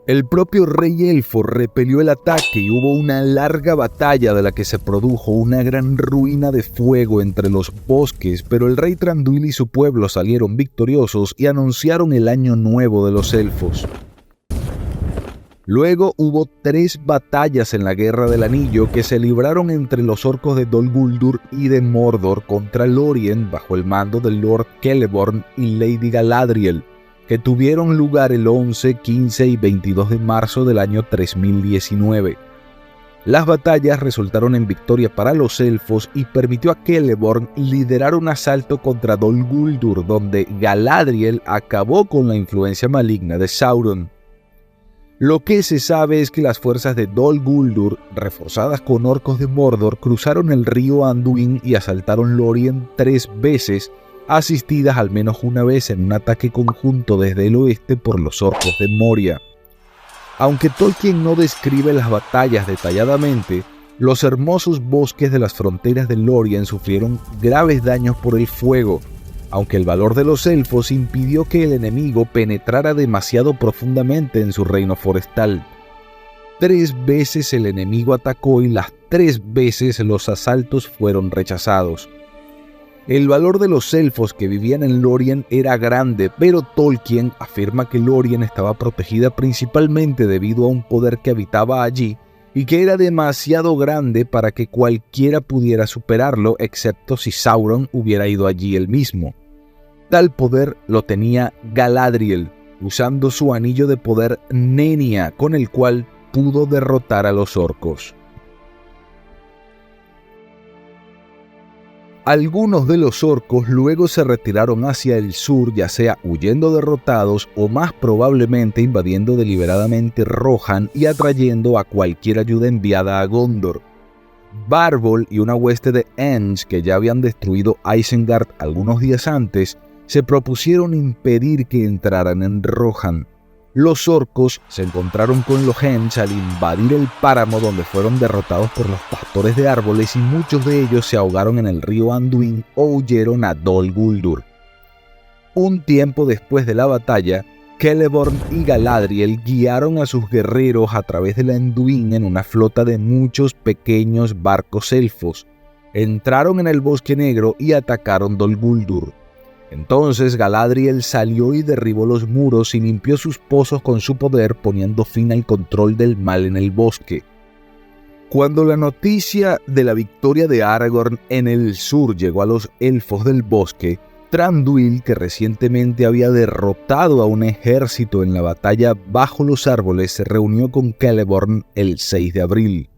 El propio rey elfo repelió el ataque y hubo una larga batalla de la que se produjo una gran ruina de fuego entre los bosques, pero el rey Thranduil y su pueblo salieron victoriosos y anunciaron el año nuevo de los elfos. Luego hubo 3 batallas en la Guerra del Anillo que se libraron entre los orcos de Dol Guldur y de Mordor contra Lórien bajo el mando del Lord Celeborn y Lady Galadriel, que tuvieron lugar el 11, 15 y 22 de marzo del año 3019. Las batallas resultaron en victoria para los elfos y permitió a Celeborn liderar un asalto contra Dol Guldur, donde Galadriel acabó con la influencia maligna de Sauron. Lo que se sabe es que las fuerzas de Dol Guldur, reforzadas con orcos de Mordor, cruzaron el río Anduin y asaltaron Lórien 3 veces, asistidas al menos una vez en un ataque conjunto desde el oeste por los orcos de Moria. Aunque Tolkien no describe las batallas detalladamente, los hermosos bosques de las fronteras de Lórien sufrieron graves daños por el fuego, aunque el valor de los elfos impidió que el enemigo penetrara demasiado profundamente en su reino forestal. 3 veces el enemigo atacó y las 3 veces los asaltos fueron rechazados. El valor de los elfos que vivían en Lórien era grande, pero Tolkien afirma que Lórien estaba protegida principalmente debido a un poder que habitaba allí y que era demasiado grande para que cualquiera pudiera superarlo, excepto si Sauron hubiera ido allí él mismo. Tal poder lo tenía Galadriel, usando su anillo de poder Nenya, con el cual pudo derrotar a los orcos. Algunos de los orcos luego se retiraron hacia el sur, ya sea huyendo derrotados o más probablemente invadiendo deliberadamente Rohan y atrayendo a cualquier ayuda enviada a Gondor. Barbol y una hueste de Ents que ya habían destruido Isengard algunos días antes, se propusieron impedir que entraran en Rohan. Los orcos se encontraron con los Ents al invadir el páramo, donde fueron derrotados por los pastores de árboles y muchos de ellos se ahogaron en el río Anduin o huyeron a Dol Guldur. Un tiempo después de la batalla, Celeborn y Galadriel guiaron a sus guerreros a través del Anduin en una flota de muchos pequeños barcos elfos. Entraron en el Bosque Negro y atacaron Dol Guldur. Entonces Galadriel salió y derribó los muros y limpió sus pozos con su poder, poniendo fin al control del mal en el bosque. Cuando la noticia de la victoria de Aragorn en el sur llegó a los elfos del bosque, Thranduil, que recientemente había derrotado a un ejército en la batalla bajo los árboles, se reunió con Celeborn el 6 de abril.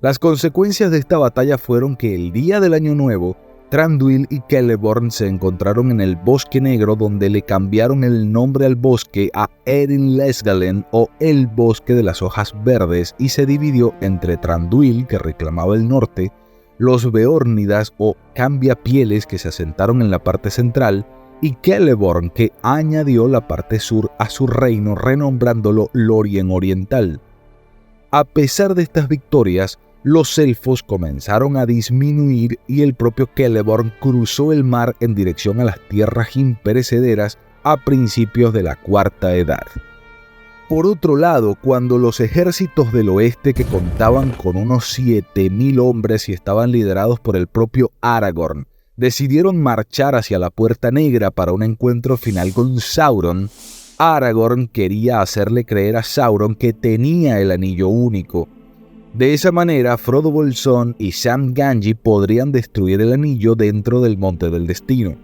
Las consecuencias de esta batalla fueron que el día del Año Nuevo, Thranduil y Celeborn se encontraron en el Bosque Negro, donde le cambiaron el nombre al bosque a Erin Lesgalen o el Bosque de las Hojas Verdes, y se dividió entre Thranduil, que reclamaba el norte, los Beórnidas o Cambiapieles, que se asentaron en la parte central, y Celeborn, que añadió la parte sur a su reino, renombrándolo Lórien Oriental. A pesar de estas victorias, los elfos comenzaron a disminuir y el propio Celeborn cruzó el mar en dirección a las tierras imperecederas a principios de la Cuarta Edad. Por otro lado, cuando los ejércitos del oeste, que contaban con unos 7.000 hombres y estaban liderados por el propio Aragorn, decidieron marchar hacia la Puerta Negra para un encuentro final con Sauron, Aragorn quería hacerle creer a Sauron que tenía el Anillo Único. De esa manera, Frodo Bolsón y Sam Gamgee podrían destruir el anillo dentro del Monte del Destino.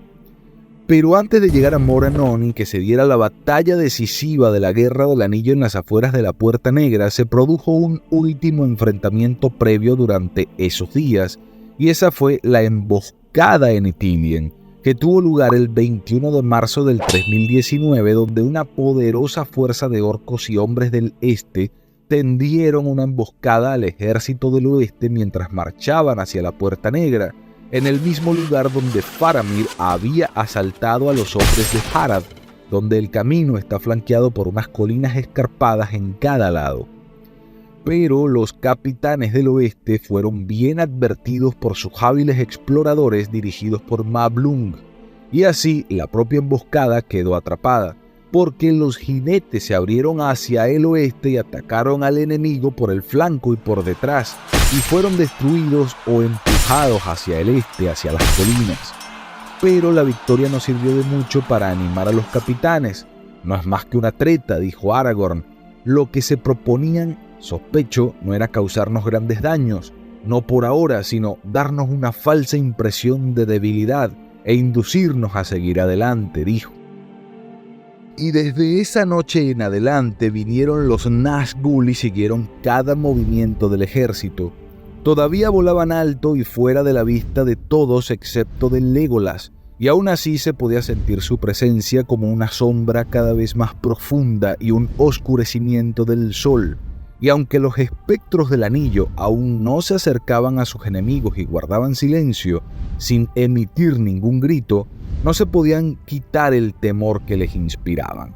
Pero antes de llegar a Morannon y que se diera la batalla decisiva de la Guerra del Anillo en las afueras de la Puerta Negra, se produjo un último enfrentamiento previo durante esos días, y esa fue la emboscada en Ithilien, que tuvo lugar el 21 de marzo del 3019, donde una poderosa fuerza de orcos y hombres del este tendieron una emboscada al ejército del oeste mientras marchaban hacia la Puerta Negra, en el mismo lugar donde Faramir había asaltado a los hombres de Harad, donde el camino está flanqueado por unas colinas escarpadas en cada lado. Pero los capitanes del oeste fueron bien advertidos por sus hábiles exploradores dirigidos por Mablung, y así la propia emboscada quedó atrapada, porque los jinetes se abrieron hacia el oeste y atacaron al enemigo por el flanco y por detrás, y fueron destruidos o empujados hacia el este, hacia las colinas. Pero la victoria no sirvió de mucho para animar a los capitanes. No es más que una treta, dijo Aragorn. Lo que se proponían, sospecho, no era causarnos grandes daños, no por ahora, sino darnos una falsa impresión de debilidad e inducirnos a seguir adelante, dijo. Y desde esa noche en adelante vinieron los Nazgûl y siguieron cada movimiento del ejército. Todavía volaban alto y fuera de la vista de todos excepto de Legolas, y aún así se podía sentir su presencia como una sombra cada vez más profunda y un oscurecimiento del sol. Y aunque los espectros del anillo aún no se acercaban a sus enemigos y guardaban silencio, sin emitir ningún grito, no se podían quitar el temor que les inspiraban.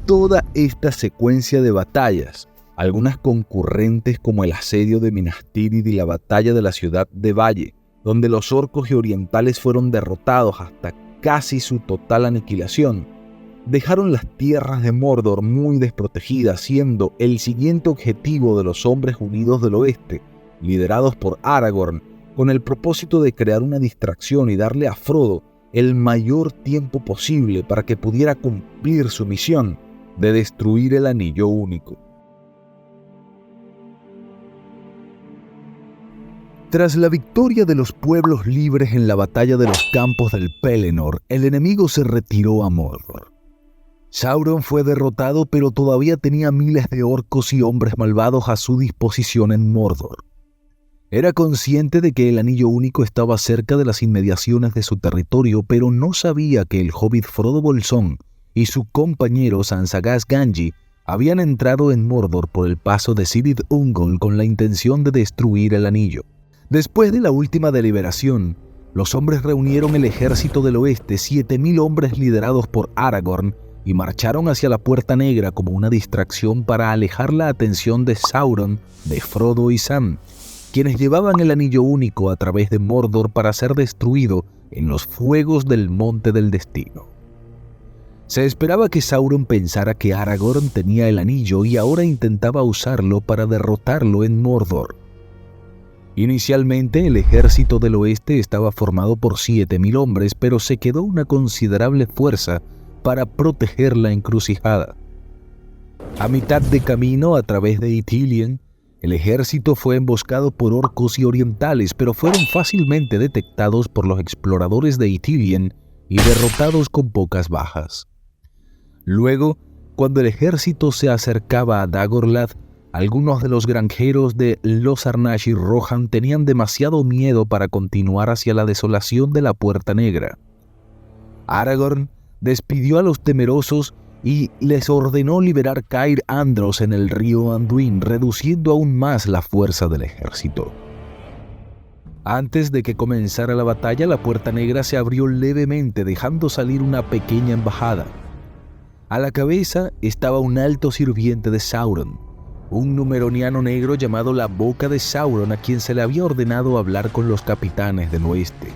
Toda esta secuencia de batallas, algunas concurrentes como el asedio de Minas Tirith y la batalla de la ciudad de Valle, donde los orcos y orientales fueron derrotados hasta casi su total aniquilación, dejaron las tierras de Mordor muy desprotegidas, siendo el siguiente objetivo de los hombres unidos del oeste, liderados por Aragorn, con el propósito de crear una distracción y darle a Frodo el mayor tiempo posible para que pudiera cumplir su misión de destruir el Anillo Único. Tras la victoria de los pueblos libres en la batalla de los campos del Pelennor, el enemigo se retiró a Mordor. Sauron fue derrotado, pero todavía tenía miles de orcos y hombres malvados a su disposición en Mordor. Era consciente de que el Anillo Único estaba cerca de las inmediaciones de su territorio, pero no sabía que el hobbit Frodo Bolsón y su compañero Sansagaz Gamgee habían entrado en Mordor por el paso de Cirith Ungol con la intención de destruir el anillo. Después de la última deliberación, los hombres reunieron el ejército del oeste, 7,000 hombres liderados por Aragorn, y marcharon hacia la Puerta Negra como una distracción para alejar la atención de Sauron, de Frodo y Sam, quienes llevaban el Anillo Único a través de Mordor para ser destruido en los fuegos del Monte del Destino. Se esperaba que Sauron pensara que Aragorn tenía el anillo y ahora intentaba usarlo para derrotarlo en Mordor. Inicialmente el ejército del oeste estaba formado por 7,000 hombres, pero se quedó una considerable fuerza para proteger la encrucijada. A mitad de camino a través de Ithilien, el ejército fue emboscado por orcos y orientales, pero fueron fácilmente detectados por los exploradores de Ithilien y derrotados con pocas bajas. Luego, cuando el ejército se acercaba a Dagorlad, algunos de los granjeros de Los Arnach y Rohan tenían demasiado miedo para continuar hacia la desolación de la Puerta Negra. Aragorn despidió a los temerosos y les ordenó liberar Cair Andros en el río Anduin, reduciendo aún más la fuerza del ejército. Antes de que comenzara la batalla, la Puerta Negra se abrió levemente, dejando salir una pequeña embajada. A la cabeza estaba un alto sirviente de Sauron, un numeroniano negro llamado la Boca de Sauron, a quien se le había ordenado hablar con los capitanes del oeste.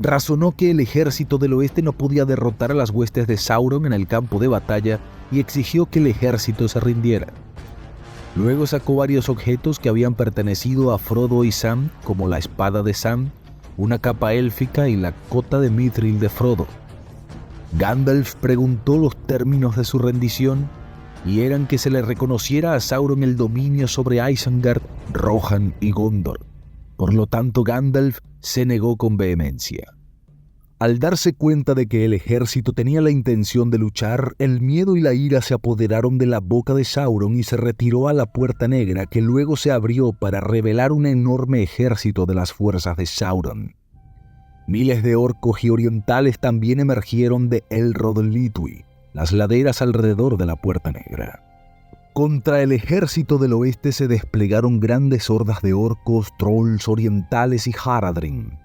Razonó que el ejército del oeste no podía derrotar a las huestes de Sauron en el campo de batalla y exigió que el ejército se rindiera. Luego sacó varios objetos que habían pertenecido a Frodo y Sam, como la espada de Sam, una capa élfica y la cota de Mithril de Frodo. Gandalf preguntó los términos de su rendición, y eran que se le reconociera a Sauron el dominio sobre Isengard, Rohan y Gondor. Por lo tanto, Gandalf se negó con vehemencia. Al darse cuenta de que el ejército tenía la intención de luchar, el miedo y la ira se apoderaron de la boca de Sauron y se retiró a la Puerta Negra, que luego se abrió para revelar un enorme ejército de las fuerzas de Sauron. Miles de orcos y orientales también emergieron de Elrod Litui, las laderas alrededor de la Puerta Negra. Contra el ejército del oeste se desplegaron grandes hordas de orcos, trolls orientales y Haradrim.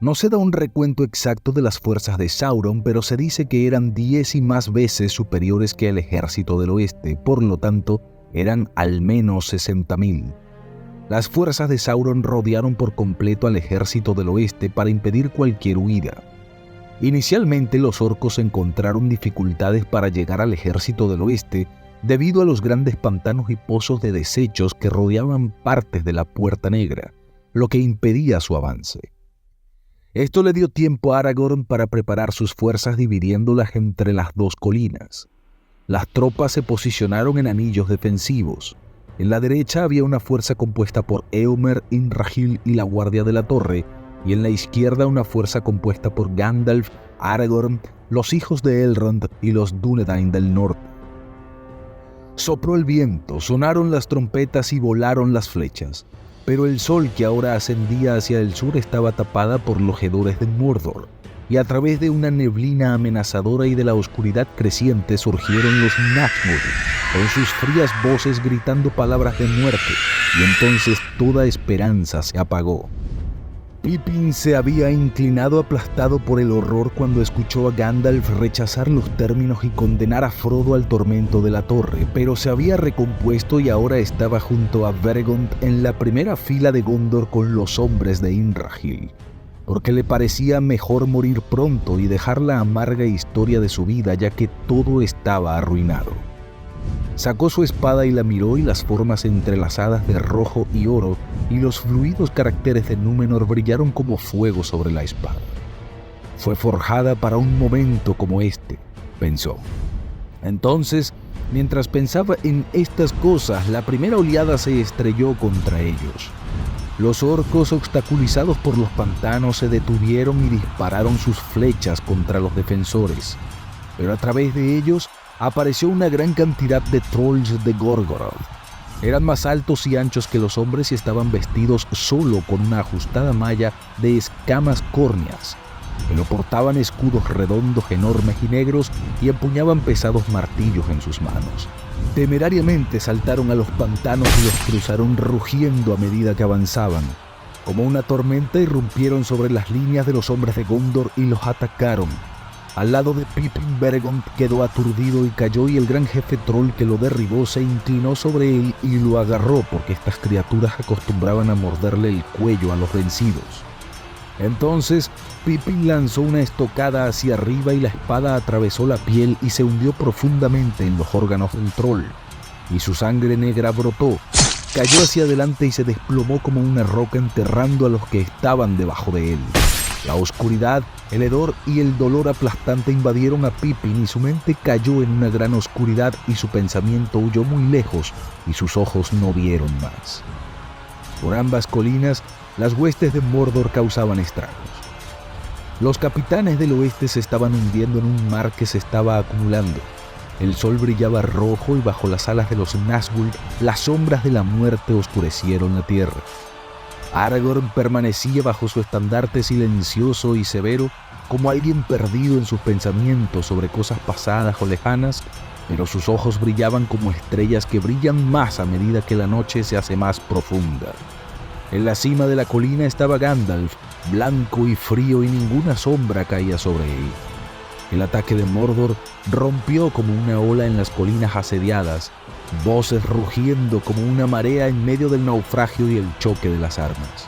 No se da un recuento exacto de las fuerzas de Sauron, pero se dice que eran 10 y más veces superiores que el ejército del oeste, por lo tanto, eran al menos 60.000. Las fuerzas de Sauron rodearon por completo al ejército del oeste para impedir cualquier huida. Inicialmente los orcos encontraron dificultades para llegar al ejército del oeste debido a los grandes pantanos y pozos de desechos que rodeaban partes de la Puerta Negra, lo que impedía su avance. Esto le dio tiempo a Aragorn para preparar sus fuerzas dividiéndolas entre las dos colinas. Las tropas se posicionaron en anillos defensivos. En la derecha había una fuerza compuesta por Éomer, Imrahil y la Guardia de la Torre, y en la izquierda una fuerza compuesta por Gandalf, Aragorn, los hijos de Elrond y los Dúnedain del norte. Sopló el viento, sonaron las trompetas y volaron las flechas, pero el sol que ahora ascendía hacia el sur estaba tapada por los hedores de Mordor, y a través de una neblina amenazadora y de la oscuridad creciente surgieron los Nazgûl, con sus frías voces gritando palabras de muerte, y entonces toda esperanza se apagó. Pippin se había inclinado aplastado por el horror cuando escuchó a Gandalf rechazar los términos y condenar a Frodo al tormento de la torre, pero se había recompuesto y ahora estaba junto a Beregond en la primera fila de Gondor con los hombres de Imrahil, porque le parecía mejor morir pronto y dejar la amarga historia de su vida, ya que todo estaba arruinado. Sacó su espada y la miró, y las formas entrelazadas de rojo y oro y los fluidos caracteres de Númenor brillaron como fuego sobre la espada. Fue forjada para un momento como este, pensó. Entonces, mientras pensaba en estas cosas, la primera oleada se estrelló contra ellos. Los orcos, obstaculizados por los pantanos, se detuvieron y dispararon sus flechas contra los defensores, pero a través de ellos apareció una gran cantidad de trolls de Gorgoroth. Eran más altos y anchos que los hombres y estaban vestidos solo con una ajustada malla de escamas córneas, pero portaban escudos redondos, enormes y negros y empuñaban pesados martillos en sus manos. Temerariamente saltaron a los pantanos y los cruzaron rugiendo a medida que avanzaban. Como una tormenta irrumpieron sobre las líneas de los hombres de Gondor y los atacaron. Al lado de Pippin, Beregond quedó aturdido y cayó, y el gran jefe troll que lo derribó se inclinó sobre él y lo agarró, porque estas criaturas acostumbraban a morderle el cuello a los vencidos. Entonces Pippin lanzó una estocada hacia arriba y la espada atravesó la piel y se hundió profundamente en los órganos del troll, y su sangre negra brotó, cayó hacia adelante y se desplomó como una roca, enterrando a los que estaban debajo de él. La oscuridad, el hedor y el dolor aplastante invadieron a Pippin y su mente cayó en una gran oscuridad y su pensamiento huyó muy lejos y sus ojos no vieron más. Por ambas colinas, las huestes de Mordor causaban estragos. Los capitanes del oeste se estaban hundiendo en un mar que se estaba acumulando. El sol brillaba rojo y bajo las alas de los Nazgûl, las sombras de la muerte oscurecieron la tierra. Aragorn permanecía bajo su estandarte silencioso y severo, como alguien perdido en sus pensamientos sobre cosas pasadas o lejanas, pero sus ojos brillaban como estrellas que brillan más a medida que la noche se hace más profunda. En la cima de la colina estaba Gandalf, blanco y frío, y ninguna sombra caía sobre él. El ataque de Mordor rompió como una ola en las colinas asediadas, voces rugiendo como una marea en medio del naufragio y el choque de las armas.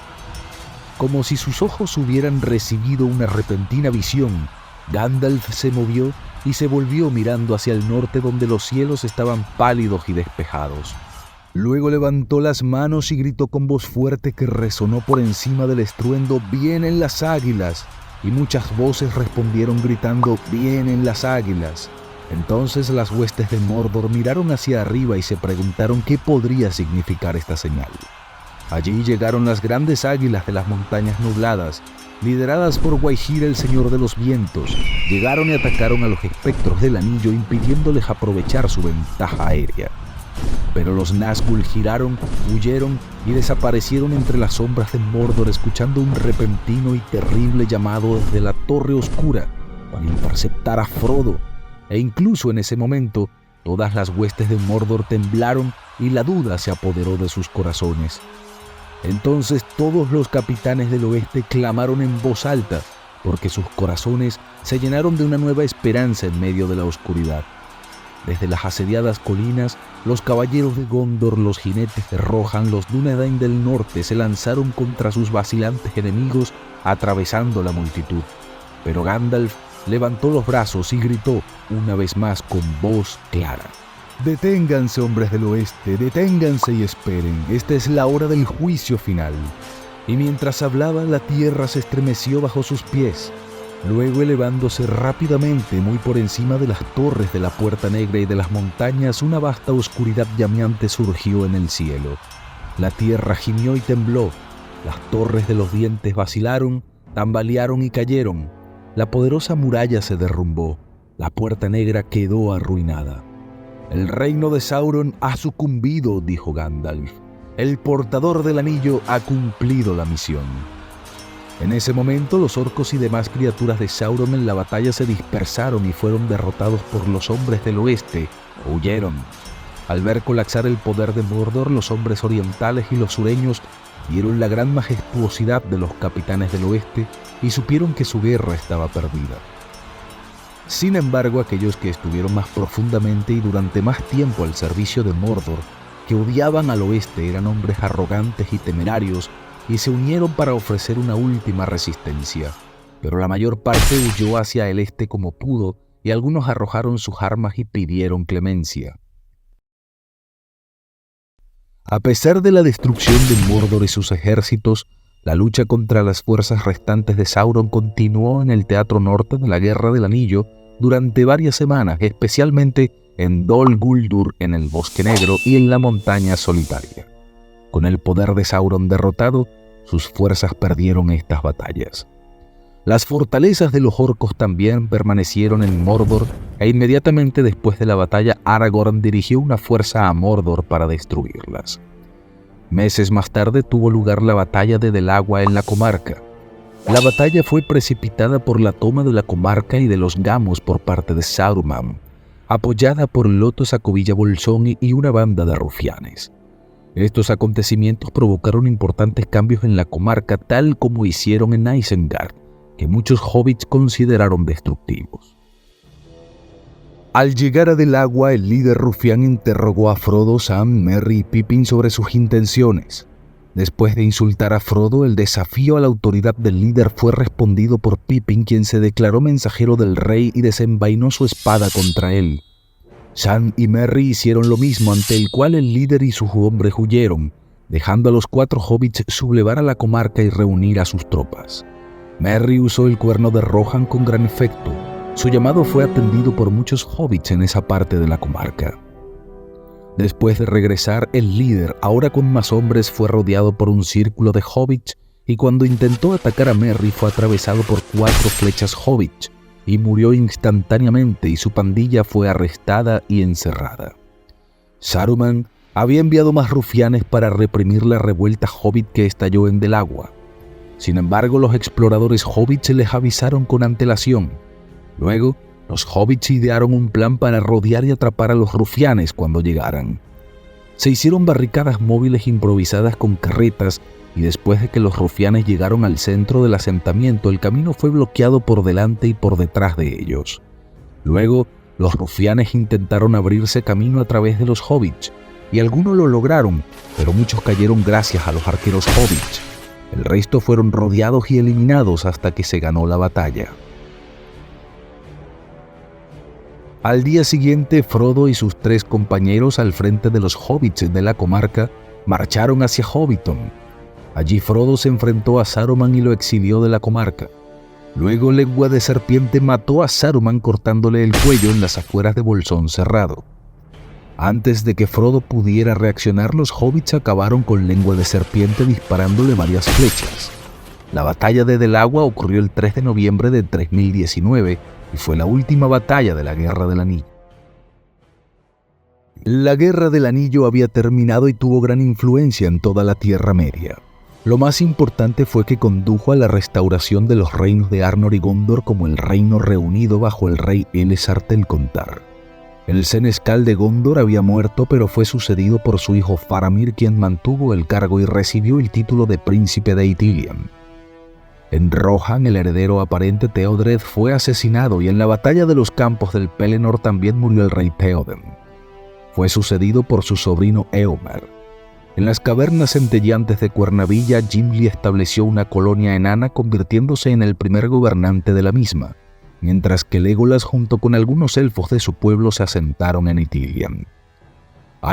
Como si sus ojos hubieran recibido una repentina visión, Gandalf se movió y se volvió mirando hacia el norte, donde los cielos estaban pálidos y despejados. Luego levantó las manos y gritó con voz fuerte que resonó por encima del estruendo: «¡Vienen las águilas!», y muchas voces respondieron gritando: «¡Vienen las águilas!». Entonces las huestes de Mordor miraron hacia arriba y se preguntaron qué podría significar esta señal. Allí llegaron las grandes águilas de las montañas nubladas, lideradas por Gwaihir, el señor de los vientos. Llegaron y atacaron a los espectros del anillo, impidiéndoles aprovechar su ventaja aérea. Pero los Nazgûl giraron, huyeron y desaparecieron entre las sombras de Mordor, escuchando un repentino y terrible llamado desde la Torre Oscura para interceptar a Frodo. E incluso en ese momento, todas las huestes de Mordor temblaron y la duda se apoderó de sus corazones. Entonces todos los capitanes del oeste clamaron en voz alta, porque sus corazones se llenaron de una nueva esperanza en medio de la oscuridad. Desde las asediadas colinas, los caballeros de Gondor, los jinetes de Rohan, los Dúnedain del norte se lanzaron contra sus vacilantes enemigos, atravesando la multitud. Pero Gandalf levantó los brazos y gritó una vez más con voz clara: «Deténganse, hombres del oeste, deténganse y esperen. Esta es la hora del juicio final». Y mientras hablaba, la tierra se estremeció bajo sus pies. Luego, elevándose rápidamente muy por encima de las torres de la Puerta Negra y de las montañas, una vasta oscuridad llameante surgió en el cielo. La tierra gimió y tembló. Las torres de los dientes vacilaron, tambalearon y cayeron. La poderosa muralla se derrumbó. La Puerta Negra quedó arruinada. «El reino de Sauron ha sucumbido», dijo Gandalf. «El portador del anillo ha cumplido la misión». En ese momento, los orcos y demás criaturas de Sauron en la batalla se dispersaron y fueron derrotados por los hombres del oeste. Huyeron. Al ver colapsar el poder de Mordor, los hombres orientales y los sureños vieron la gran majestuosidad de los capitanes del oeste y supieron que su guerra estaba perdida. Sin embargo, aquellos que estuvieron más profundamente y durante más tiempo al servicio de Mordor, que odiaban al oeste, eran hombres arrogantes y temerarios, y se unieron para ofrecer una última resistencia. Pero la mayor parte huyó hacia el este como pudo, y algunos arrojaron sus armas y pidieron clemencia. A pesar de la destrucción de Mordor y sus ejércitos, la lucha contra las fuerzas restantes de Sauron continuó en el Teatro Norte de la Guerra del Anillo durante varias semanas, especialmente en Dol Guldur, en el Bosque Negro y en la Montaña Solitaria. Con el poder de Sauron derrotado, sus fuerzas perdieron estas batallas. Las fortalezas de los orcos también permanecieron en Mordor, e inmediatamente después de la batalla Aragorn dirigió una fuerza a Mordor para destruirlas. Meses más tarde tuvo lugar la batalla de Del Agua en la comarca. La batalla fue precipitada por la toma de la comarca y de los Gamos por parte de Saruman, apoyada por Loto Sacovilla Bolsón y una banda de rufianes. Estos acontecimientos provocaron importantes cambios en la comarca, tal como hicieron en Isengard, que muchos hobbits consideraron destructivos. Al llegar a Del Agua, el líder rufián interrogó a Frodo, Sam, Merry y Pippin sobre sus intenciones. Después de insultar a Frodo, el desafío a la autoridad del líder fue respondido por Pippin, quien se declaró mensajero del rey y desenvainó su espada contra él. Sam y Merry hicieron lo mismo, ante el cual el líder y sus hombres huyeron, dejando a los 4 hobbits sublevar a la comarca y reunir a sus tropas. Merry usó el cuerno de Rohan con gran efecto. Su llamado fue atendido por muchos hobbits en esa parte de la comarca. Después de regresar, el líder, ahora con más hombres, fue rodeado por un círculo de hobbits y cuando intentó atacar a Merry fue atravesado por 4 flechas hobbits y murió instantáneamente, y su pandilla fue arrestada y encerrada. Saruman había enviado más rufianes para reprimir la revuelta hobbit que estalló en Del Agua. Sin embargo, los exploradores hobbits les avisaron con antelación. Luego, los hobbits idearon un plan para rodear y atrapar a los rufianes cuando llegaran. Se hicieron barricadas móviles improvisadas con carretas, y después de que los rufianes llegaron al centro del asentamiento, el camino fue bloqueado por delante y por detrás de ellos. Luego, los rufianes intentaron abrirse camino a través de los hobbits, y algunos lo lograron, pero muchos cayeron gracias a los arqueros hobbits. El resto fueron rodeados y eliminados hasta que se ganó la batalla. Al día siguiente, Frodo y sus 3 compañeros al frente de los hobbits de la comarca marcharon hacia Hobbiton. Allí Frodo se enfrentó a Saruman y lo exilió de la comarca. Luego Lengua de Serpiente mató a Saruman cortándole el cuello en las afueras de Bolsón Cerrado. Antes de que Frodo pudiera reaccionar, los hobbits acabaron con Lengua de Serpiente disparándole varias flechas. La batalla de Del Agua ocurrió el 3 de noviembre de 3019 y fue la última batalla de la Guerra del Anillo. La Guerra del Anillo había terminado y tuvo gran influencia en toda la Tierra Media. Lo más importante fue que condujo a la restauración de los reinos de Arnor y Gondor como el reino reunido bajo el rey Elessar Telcontar. El senescal de Gondor había muerto, pero fue sucedido por su hijo Faramir, quien mantuvo el cargo y recibió el título de príncipe de Ithilien. En Rohan, el heredero aparente Theodred fue asesinado, y en la batalla de los campos del Pelennor también murió el rey Theoden. Fue sucedido por su sobrino Éomer. En las cavernas centelleantes de Cuernavilla, Gimli estableció una colonia enana, convirtiéndose en el primer gobernante de la misma, mientras que Legolas junto con algunos elfos de su pueblo se asentaron en Ithilien.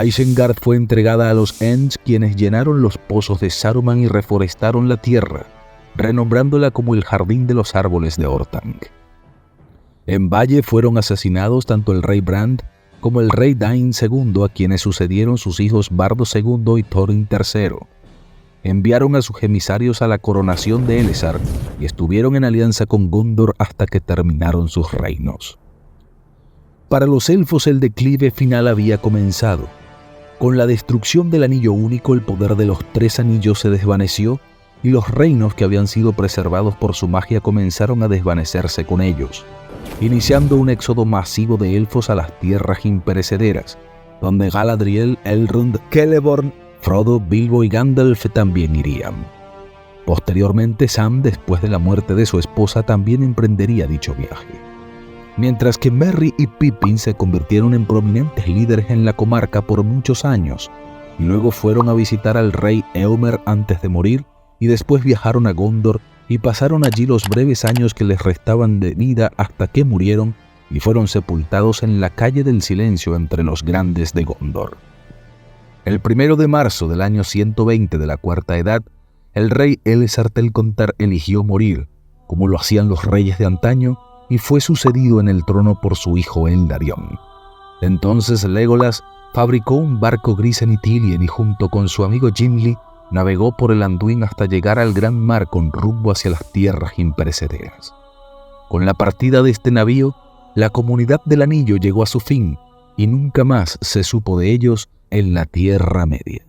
Isengard fue entregada a los Ents, quienes llenaron los pozos de Saruman y reforestaron la tierra, renombrándola como el Jardín de los Árboles de Orthanc. En Valle fueron asesinados tanto el rey Brand como el rey Dain II, a quienes sucedieron sus hijos Bardo II y Thorin III. Enviaron a sus emisarios a la coronación de Elessar y estuvieron en alianza con Gondor hasta que terminaron sus reinos. Para los elfos el declive final había comenzado. Con la destrucción del Anillo Único, el poder de los tres anillos se desvaneció y los reinos que habían sido preservados por su magia comenzaron a desvanecerse con ellos, iniciando un éxodo masivo de elfos a las tierras imperecederas, donde Galadriel, Elrond, Celeborn, Frodo, Bilbo y Gandalf también irían. Posteriormente, Sam, después de la muerte de su esposa, también emprendería dicho viaje. Mientras que Merry y Pippin se convirtieron en prominentes líderes en la comarca por muchos años, y luego fueron a visitar al rey Éomer antes de morir, y después viajaron a Gondor y pasaron allí los breves años que les restaban de vida hasta que murieron y fueron sepultados en la Calle del Silencio entre los grandes de Gondor. El 1 de marzo del año 120 de la Cuarta Edad, el rey Elessar Telcontar eligió morir, como lo hacían los reyes de antaño, y fue sucedido en el trono por su hijo Eldarion. Entonces Legolas fabricó un barco gris en Ithilien y junto con su amigo Gimli navegó por el Anduin hasta llegar al gran mar con rumbo hacia las tierras imperecederas. Con la partida de este navío, la comunidad del Anillo llegó a su fin y nunca más se supo de ellos en la Tierra Media.